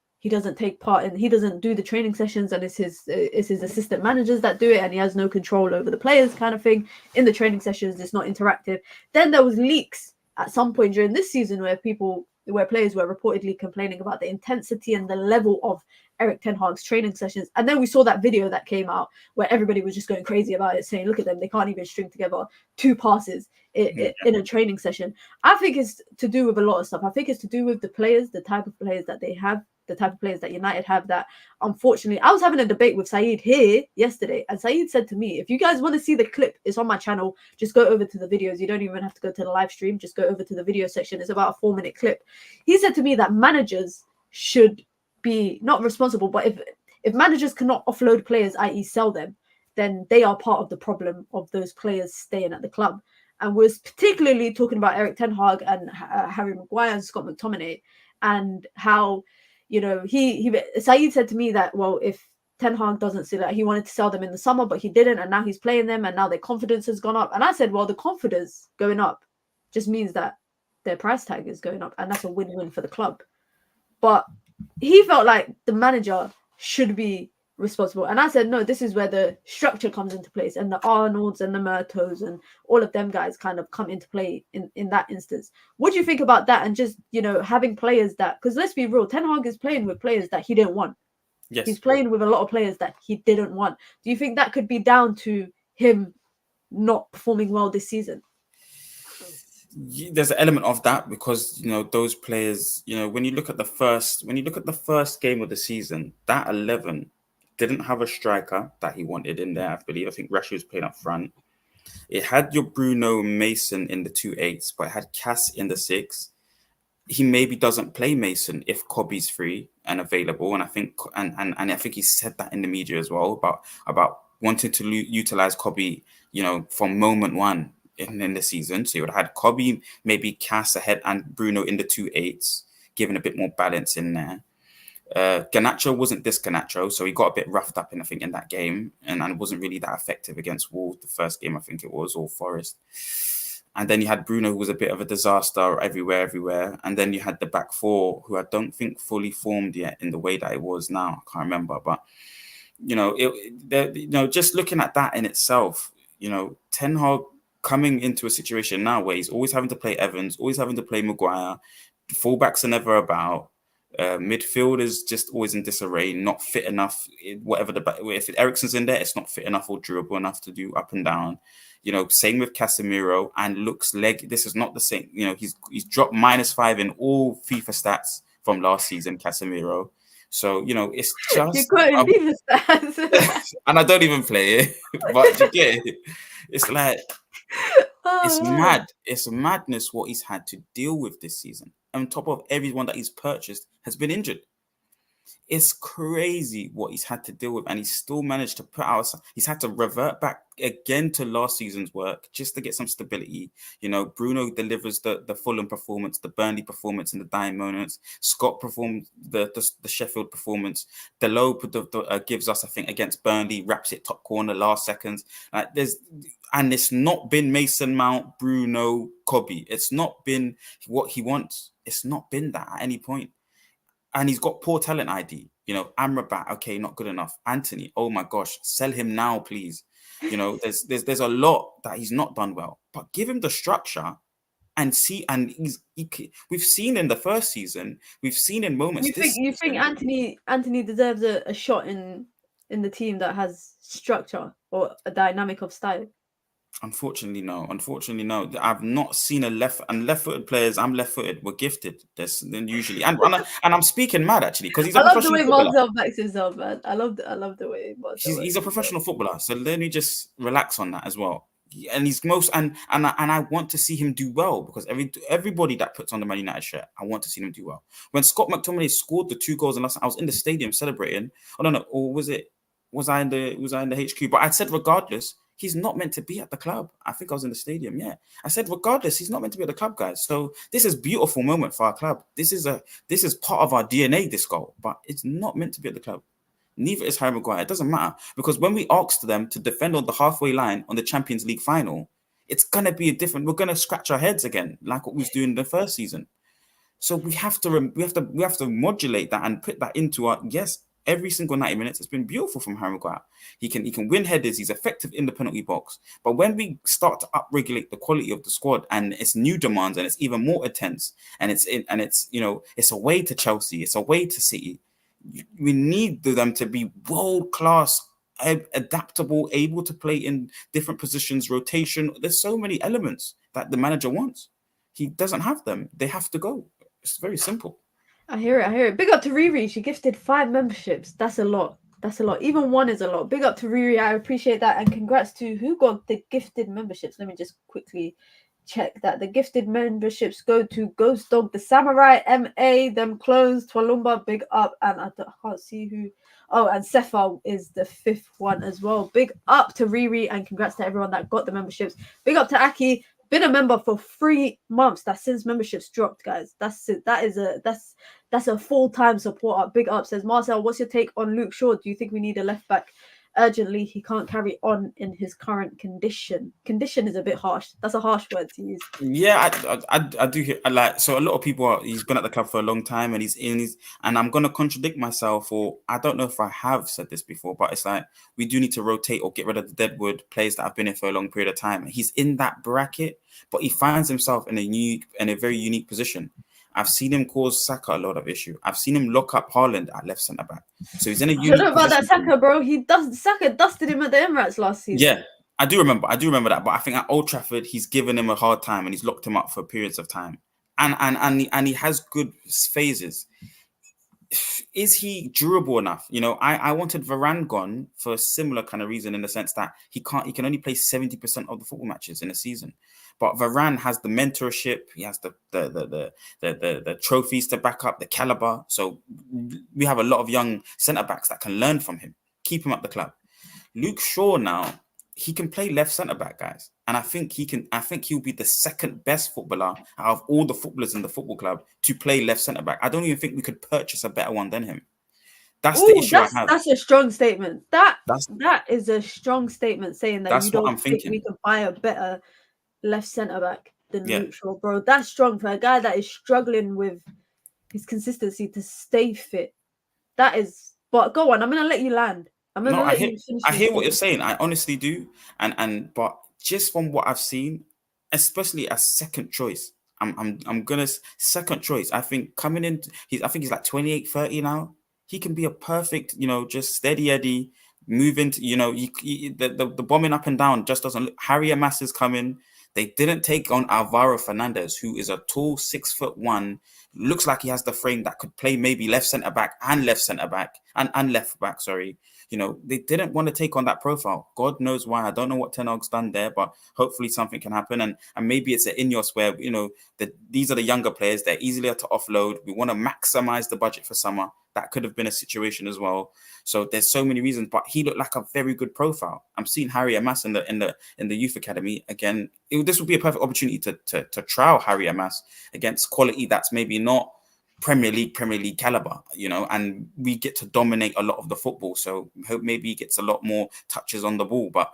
take part in, he doesn't do the training sessions, and it's his assistant managers that do it, and he has no control over the players, kind of thing. In the training sessions, it's not interactive. Then there was leaks at some point during this season where players were reportedly complaining about the intensity and the level of Erik ten Hag's training sessions. And then we saw that video that came out where everybody was just going crazy about it, saying, look at them, they can't even string together 2 passes in a training session. I think it's to do with a lot of stuff. I think it's to do with the players, the type of players that they have, the type of players that United have, that unfortunately, I was having a debate with Saeed here yesterday, and Saeed said to me, if you guys want to see the clip, it's on my channel, just go over to the videos. You don't even have to go to the live stream, just go over to the video section. It's about a 4-minute clip. He said to me that managers should be not responsible, but if managers cannot offload players, i.e. sell them, then they are part of the problem of those players staying at the club. And we're particularly talking about Erik ten Hag and Harry Maguire and Scott McTominay, and how, you know, Saeed said to me that, well, if Ten Hag doesn't see that, he wanted to sell them in the summer, but he didn't, and now he's playing them, and now their confidence has gone up. And I said, well, the confidence going up just means that their price tag is going up, and that's a win-win for the club. But he felt like the manager should be responsible. And I said, no, this is where the structure comes into place, and the Arnolds and the Murtos and all of them guys kind of come into play in that instance. What do you think about that? And just, you know, having players that, because let's be real, Ten Hag is playing with players that he didn't want. Yes. He's playing with a lot of players that he didn't want. Do you think that could be down to him not performing well this season? There's an element of that, because, you know, those players, you know, when you look at the first game of the season, that 11 didn't have a striker that he wanted in there, I believe. I think Rashid was playing up front. It had your Bruno Mason in the 2/8s, but it had Cass in the 6. He maybe doesn't play Mason if Kobe's free and available. And I think and I think he said that in the media as well about wanting to utilize Kobe, you know, from moment one in the season. So you would have had Kobe, maybe Cass ahead, and Bruno in the 2/8s, giving a bit more balance in there. Garnacho wasn't this Garnacho, so he got a bit roughed up in that game, and wasn't really that effective against Wolves the first game, I think it was, or Forest. And then you had Bruno, who was a bit of a disaster everywhere. And then you had the back four, who I don't think fully formed yet in the way that it was now. I can't remember, but you know, just looking at that in itself, you know, Ten Hag coming into a situation now where he's always having to play Evans, always having to play Maguire, fullbacks are never about. Midfield is just always in disarray, not fit enough. If Eriksen's in there, it's not fit enough or durable enough to do up and down. You know, same with Casemiro, and looks leg. This is not the same. You know, he's dropped -5 in all FIFA stats from last season, Casemiro. So, it's You're just, quoting FIFA stats. and I don't even play it, but you get it. It's like, it's Oh, man. mad. It's madness what he's had to deal with this season. On top of everyone that he's purchased has been injured. It's crazy what he's had to deal with, and he's still managed to put out. He's had to revert back again to last season's work just to get some stability. Bruno delivers the Fulham performance, the Burnley performance in the dying moments. Scott performed the Sheffield performance. Delop gives us, I think, against Burnley, wraps it top corner last seconds. And it's not been Mason Mount, Bruno, Kobe. It's not been what he wants. It's not been that at any point. And he's got poor talent ID. Amrabat, okay, not good enough. Anthony, oh my gosh, sell him now, please. There's a lot that he's not done well, but give him the structure and see. And we've seen in the first season, we've seen in moments. You think Anthony deserves a shot in the team that has structure or a dynamic of style? Unfortunately, no. I've not seen left-footed players. I'm left-footed. We're gifted. Then usually, and I'm speaking mad actually because he's a professional footballer. I love the way Marcel backs himself, man. I love the way Marcel. He's a professional footballer, so let me just relax on that as well. And he's and I want to see him do well because everybody that puts on the Man United shirt, I want to see them do well. When Scott McTominay scored the 2 goals, and I was in the stadium celebrating. I don't know, or was I in the HQ? But I said regardless, he's not meant to be at the club. I think I was in the stadium. Yeah, I said regardless, he's not meant to be at the club, guys. So this is a beautiful moment for our club. This is part of our DNA. This goal, but it's not meant to be at the club. Neither is Harry Maguire. It doesn't matter because when we asked them to defend on the halfway line on the Champions League final, it's gonna be we're gonna scratch our heads again, like what we was doing in the first season. So we have to modulate that and put that into our every single 90 minutes. It's been beautiful from Harry Maguire. He can win headers. He's effective in the penalty box. But when we start to upregulate the quality of the squad and it's new demands and it's even more intense and it's away to Chelsea, it's away to City. We need them to be world class, adaptable, able to play in different positions, rotation. There's so many elements that the manager wants. He doesn't have them. They have to go. It's very simple. I hear it. Big up to Riri. She gifted 5 memberships. That's a lot. Even 1 is a lot. Big up to Riri. I appreciate that. And congrats to who got the gifted memberships. Let me just quickly check that. The gifted memberships go to Ghost Dog, the Samurai, MA, Them Clothes, Twalumba, big up. And I can't see who. Oh, and Sefa is the 5th one as well. Big up to Riri and congrats to everyone that got the memberships. Big up to Aki. Been a member for 3 months. That's since memberships dropped, guys. That's it. That's a full-time supporter. Big up. Says Marcel, what's your take on Luke Shaw? Do you think we need a left back urgently? He can't carry on in his current condition. Condition is a bit harsh. That's a harsh word to use. Yeah, I do hear so a lot of people he's been at the club for a long time and and I'm gonna contradict myself, or I don't know if I have said this before, but it's like we do need to rotate or get rid of the deadwood players that have been here for a long period of time. He's in that bracket, but he finds himself in a very unique position. I've seen him cause Saka a lot of issue. I've seen him lock up Haaland at left centre back. So he's in a unique I don't know about that Saka, bro. Saka dusted him at the Emirates last season. Yeah, I do remember that. But I think at Old Trafford, he's given him a hard time and he's locked him up for periods of time. And he has good phases. Is he durable enough? I wanted Varane gone for a similar kind of reason, in the sense that he can only play 70% of the football matches in a season. But Varane has the mentorship, he has the trophies to back up, the caliber. So we have a lot of young centre backs that can learn from him, keep him at the club. Luke Shaw now, he can play left centre back, guys, and I think he'll be the second best footballer out of all the footballers in the football club to play left centre back. I don't even think we could purchase a better one than him. That's the issue I have. That's a strong statement. That is a strong statement, saying that you don't think we can buy a better left centre back than Luke Shaw, bro. That's strong for a guy that is struggling with his consistency to stay fit. That is. But go on, I'm gonna let you land. I hear what you're saying. I honestly do, but just from what I've seen, especially as second choice, I'm gonna second choice. I think coming in, I think he's like 28, 30 now. He can be a perfect, just steady Eddie, move into, the bombing up and down just doesn't look. Harry Amass is coming. They didn't take on Alvaro Fernandez, who is a tall 6'1", looks like he has the frame that could play maybe left centre back and left back. Sorry, they didn't want to take on that profile. God knows why. I don't know what Ten Hag's done there, but hopefully something can happen. And maybe it's an INEOS where these are the younger players. They're easier to offload. We want to maximize the budget for summer. That could have been a situation as well. So there's so many reasons, but he looked like a very good profile. I'm seeing Harry Amas in the youth academy again. This would be a perfect opportunity to trial Harry Amas against quality that's maybe not Premier League caliber, and we get to dominate a lot of the football. So hope maybe he gets a lot more touches on the ball. But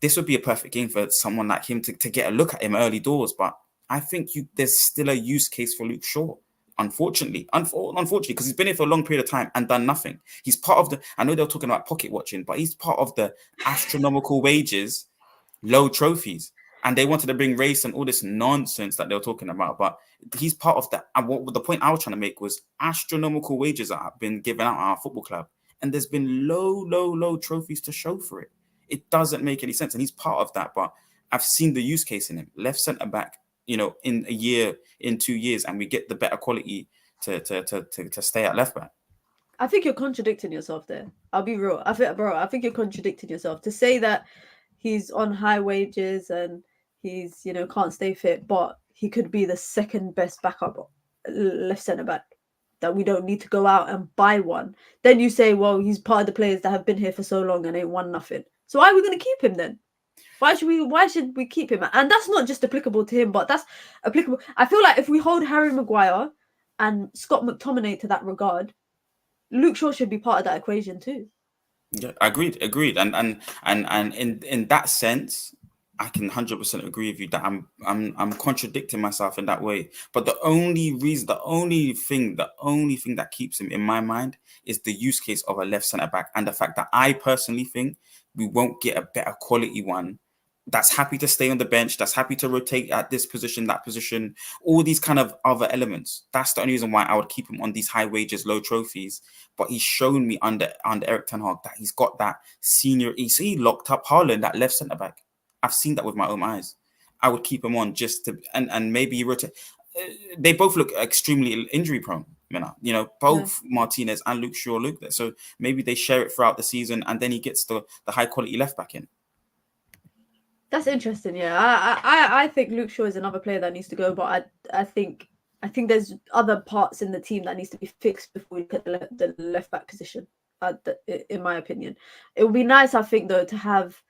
this would be a perfect game for someone like him to get a look at him early doors. But I think there's still a use case for Luke Shaw. Unfortunately, because he's been here for a long period of time and done nothing. He's part of I know they're talking about pocket watching, but he's part of the astronomical wages, low trophies. And they wanted to bring race and all this nonsense that they were talking about. But he's part of that. And what the point I was trying to make was astronomical wages that have been given out at our football club. And there's been low trophies to show for it. It doesn't make any sense. And he's part of that. But I've seen the use case in him. Left centre back, in a year, in 2 years, and we get the better quality to stay at left back. I think you're contradicting yourself there. I'll be real. I think you're contradicting yourself to say that he's on high wages and he's can't stay fit, but he could be the second best backup left centre back, that we don't need to go out and buy one. Then you say, well, he's part of the players that have been here for so long and ain't won nothing. So why are we going to keep him then? Why should we keep him? And that's not just applicable to him, but that's applicable. I feel like if we hold Harry Maguire and Scott McTominay to that regard, Luke Shaw should be part of that equation too. Yeah, agreed. And in that sense, I can 100% agree with you that I'm contradicting myself in that way. But the only thing that keeps him in my mind is the use case of a left centre back, and the fact that I personally think we won't get a better quality one that's happy to stay on the bench, that's happy to rotate at this position, that position, all these kind of other elements. That's the only reason why I would keep him on these high wages, low trophies. But he's shown me under Erik ten Hag that he's got that senior. He locked up Haaland, that left centre back. I've seen that with my own eyes. I would keep him on just to, and maybe rotate. They both look extremely injury prone. Both Martinez and Luke Shaw look there. So maybe they share it throughout the season, and then he gets the high quality left back in. That's interesting. Yeah, I think Luke Shaw is another player that needs to go, but I think there's other parts in the team that needs to be fixed before we look at the left back position. In my opinion, it would be nice, I think, though, to have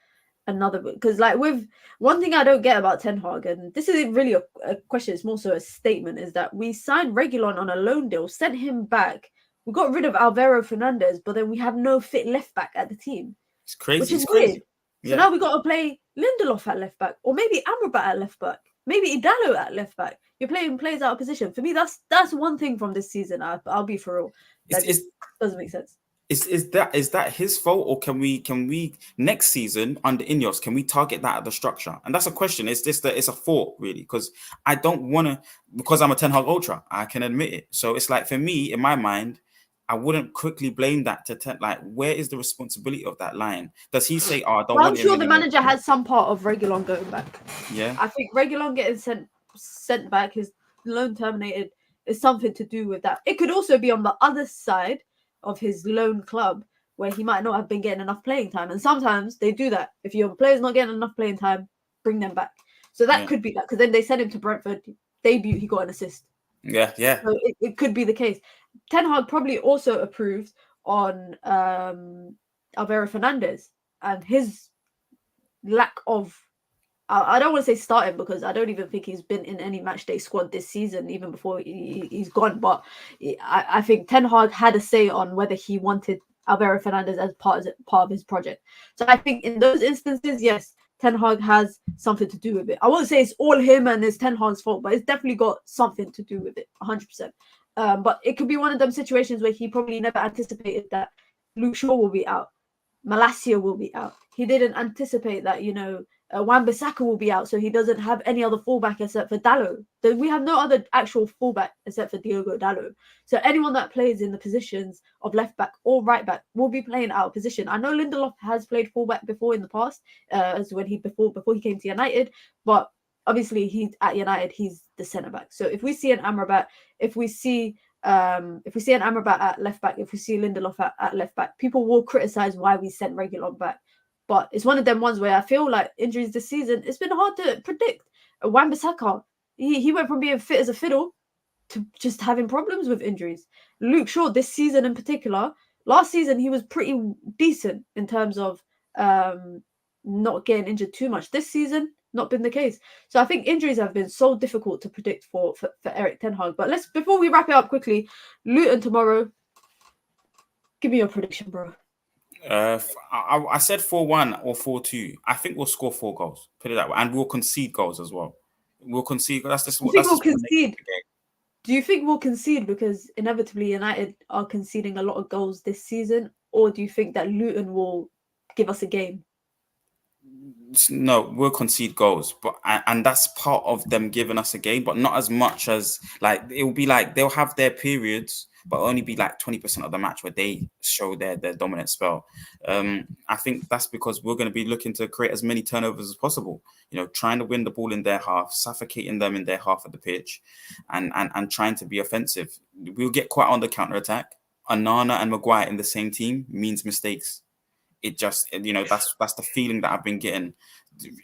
another, because with one thing I don't get about Ten Hag, and this isn't really a question, it's more so a statement, is that we signed Reguilon on a loan deal, sent him back, we got rid of Alvaro Fernandez, but then we have no fit left back at the team. It's crazy. Which is weird. So now we got to play Lindelof at left back, or maybe Amrabat at left back, maybe Idalo at left back. You're playing players out of position. For me, that's one thing from this season. I'll be for real. That doesn't make sense. Is that his fault, or can we next season under INEOS, can we target that at the structure? And that's a question. It's a thought, really, because I don't want to, because I'm a Ten Hag ultra, I can admit it. So it's like, for me, in my mind, I wouldn't quickly blame that to where is the responsibility of that line? Does he say, "Oh, I don't want"? I'm sure the manager has some part of Reguilon going back. Yeah, I think Reguilon getting sent back, his loan terminated, is something to do with that. It could also be on the other side of his loan club, where he might not have been getting enough playing time, and sometimes they do that. If your player's not getting enough playing time, bring them back. So that could be that, because then they sent him to Brentford debut, he got an assist. Yeah. So it could be the case. Ten Hag probably also approved on Alvaro Fernandez and his lack of, I don't want to say starting, because I don't even think he's been in any matchday squad this season, even before he's gone. But I think Ten Hag had a say on whether he wanted Alvaro Fernandez as part of his project. So I think in those instances, yes, Ten Hag has something to do with it. I won't say it's all him and it's Ten Hag's fault, but it's definitely got something to do with it, 100%. But it could be one of them situations where he probably never anticipated that Luke Shaw will be out, Malacia will be out. He didn't anticipate that, Wan-Bissaka will be out, so he doesn't have any other fullback except for Dalot. We have no other actual fullback except for Diogo Dalot. So anyone that plays in the positions of left back or right back will be playing out of position. I know Lindelof has played fullback before in the past, as when before he came to United, but obviously he at United he's the centre back. So if we see an Amrabat, if we see an Amrabat at left back, if we see Lindelof at left back, people will criticize why we sent Reguilon back. But it's one of them ones where I feel like injuries this season, it's been hard to predict. Wan-Bissaka, he went from being fit as a fiddle to just having problems with injuries. Luke Shaw, this season in particular, last season he was pretty decent in terms of not getting injured too much. This season, not been the case. So I think injuries have been so difficult to predict for Erik ten Hag. But before we wrap it up quickly, Luton tomorrow. Give me your prediction, bro. I said 4-1 or 4-2. I think we'll score 4 goals. Put it that way, and we'll concede goals as well. We'll concede. That's just what. We'll concede. Do you think we'll concede because inevitably United are conceding a lot of goals this season, or do you think that Luton will give us a game? No, we'll concede goals, and that's part of them giving us a game, but not as much as like it will be like they'll have their periods, but only be like 20% of the match where they show their dominant spell. I think that's because we're going to be looking to create as many turnovers as possible. You know, trying to win the ball in their half, suffocating them in their half of the pitch, and trying to be offensive. We'll get quite on the counter attack. Onana and Maguire in the same team means mistakes. It just, you know, that's the feeling that I've been getting.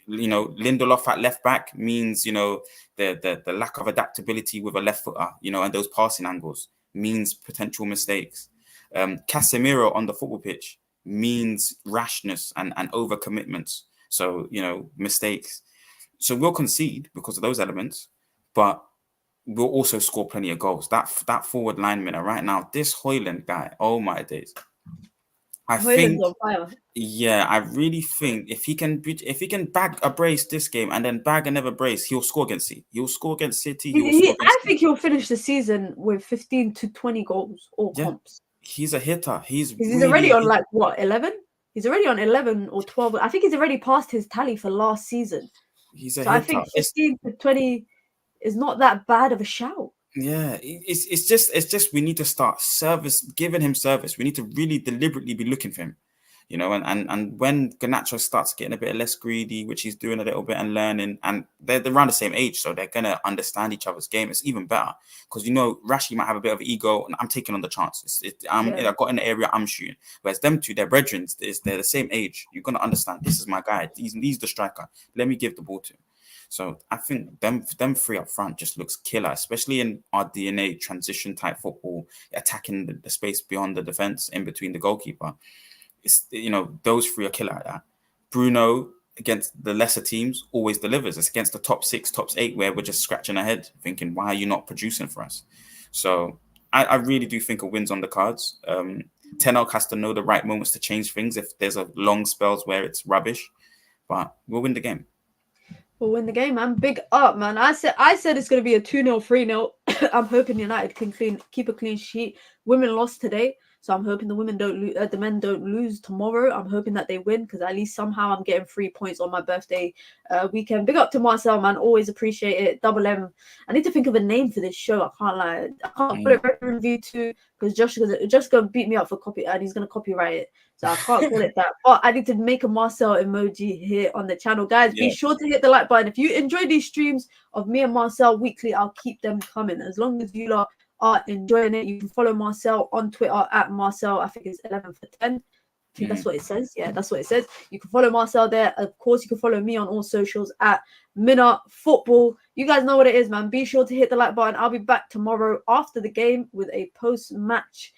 You know, Lindelof at left back means, you know, the lack of adaptability with a left footer, you know, and those passing angles means potential mistakes. Casemiro on the football pitch means rashness and overcommitments. So, you know, mistakes. So we'll concede because of those elements, but we'll also score plenty of goals. That forward lineman right now, this Højlund guy, oh my days. I think, yeah, I really think if he can bag a brace this game and then bag another brace, he'll score against City. He'll score against City. I think he'll finish the season with 15 to 20 goals or comps. He's a hitter. He's really already on like what 11? He's already on 11 or 12. I think he's already passed his tally for last season. He's a hitter. I think 15 to 20 is not that bad of a shout. Yeah, it's just we need to start giving him service. We need to really deliberately be looking for him, you know. And when Garnacho starts getting a bit less greedy, which he's doing a little bit and learning, and they're around the same age, so they're gonna understand each other's game. It's even better because, you know, Rashi might have a bit of an ego, and I'm taking on the chances. I got in the area, I'm shooting. Whereas them two, they're brethren. They're the same age. You're gonna understand. This is my guy. He's the striker. Let me give the ball to him. So I think them three up front just looks killer, especially in our DNA transition type football, attacking the space beyond the defense in between the goalkeeper. It's, you know, those three are killer at that. Bruno against the lesser teams always delivers. It's against the top 6, top 8 where we're just scratching our head thinking, why are you not producing for us? So I really do think a win's on the cards. Ten Hag has to know the right moments to change things if there's a long spells where it's rubbish, but we'll win the game. We'll win the game, man. Big up, man. I said it's going to be a 2-0, 3-0. I'm hoping United can keep a clean sheet. Women lost today, so I'm hoping the women the men don't lose tomorrow. I'm hoping that they win because at least somehow I'm getting 3 points on my birthday weekend. Big up to Marcel, man. Always appreciate it. Double M. I need to think of a name for this show. I can't lie. I can't put it review 2 because Josh is just going to beat me up for copy, and he's going to copyright it. So I can't call it that. But I need to make a Marcel emoji here on the channel. Guys, be sure to hit the like button. If you enjoy these streams of me and Marcel weekly, I'll keep them coming. As long as you lot are enjoying it, you can follow Marcel on Twitter at Marcel. I think it's 11 for 10. I think that's what it says. Yeah, that's what it says. You can follow Marcel there. Of course, you can follow me on all socials at MinaFootball. You guys know what it is, man. Be sure to hit the like button. I'll be back tomorrow after the game with a post-match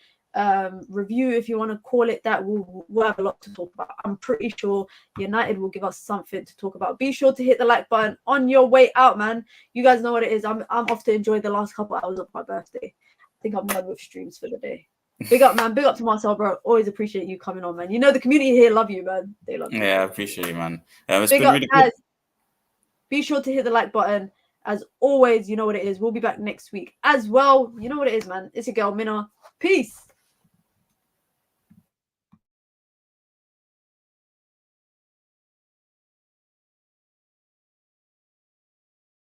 review, if you want to call it that. We'll have a lot to talk about. I'm pretty sure United will give us something to talk about. Be sure to hit the like button on your way out, man. You guys know what it is. I'm off to enjoy the last couple hours of my birthday. I think I'm done with streams for the day. Big up, man. Big up to Marcel, bro. Always appreciate you coming on, man. You know the community here love you, man. They love you. Yeah, I appreciate you, man. It's big been up, really guys. good. Be sure to hit the like button. As always, you know what it is. We'll be back next week as well. You know what it is, man. It's your girl, Mina. Peace.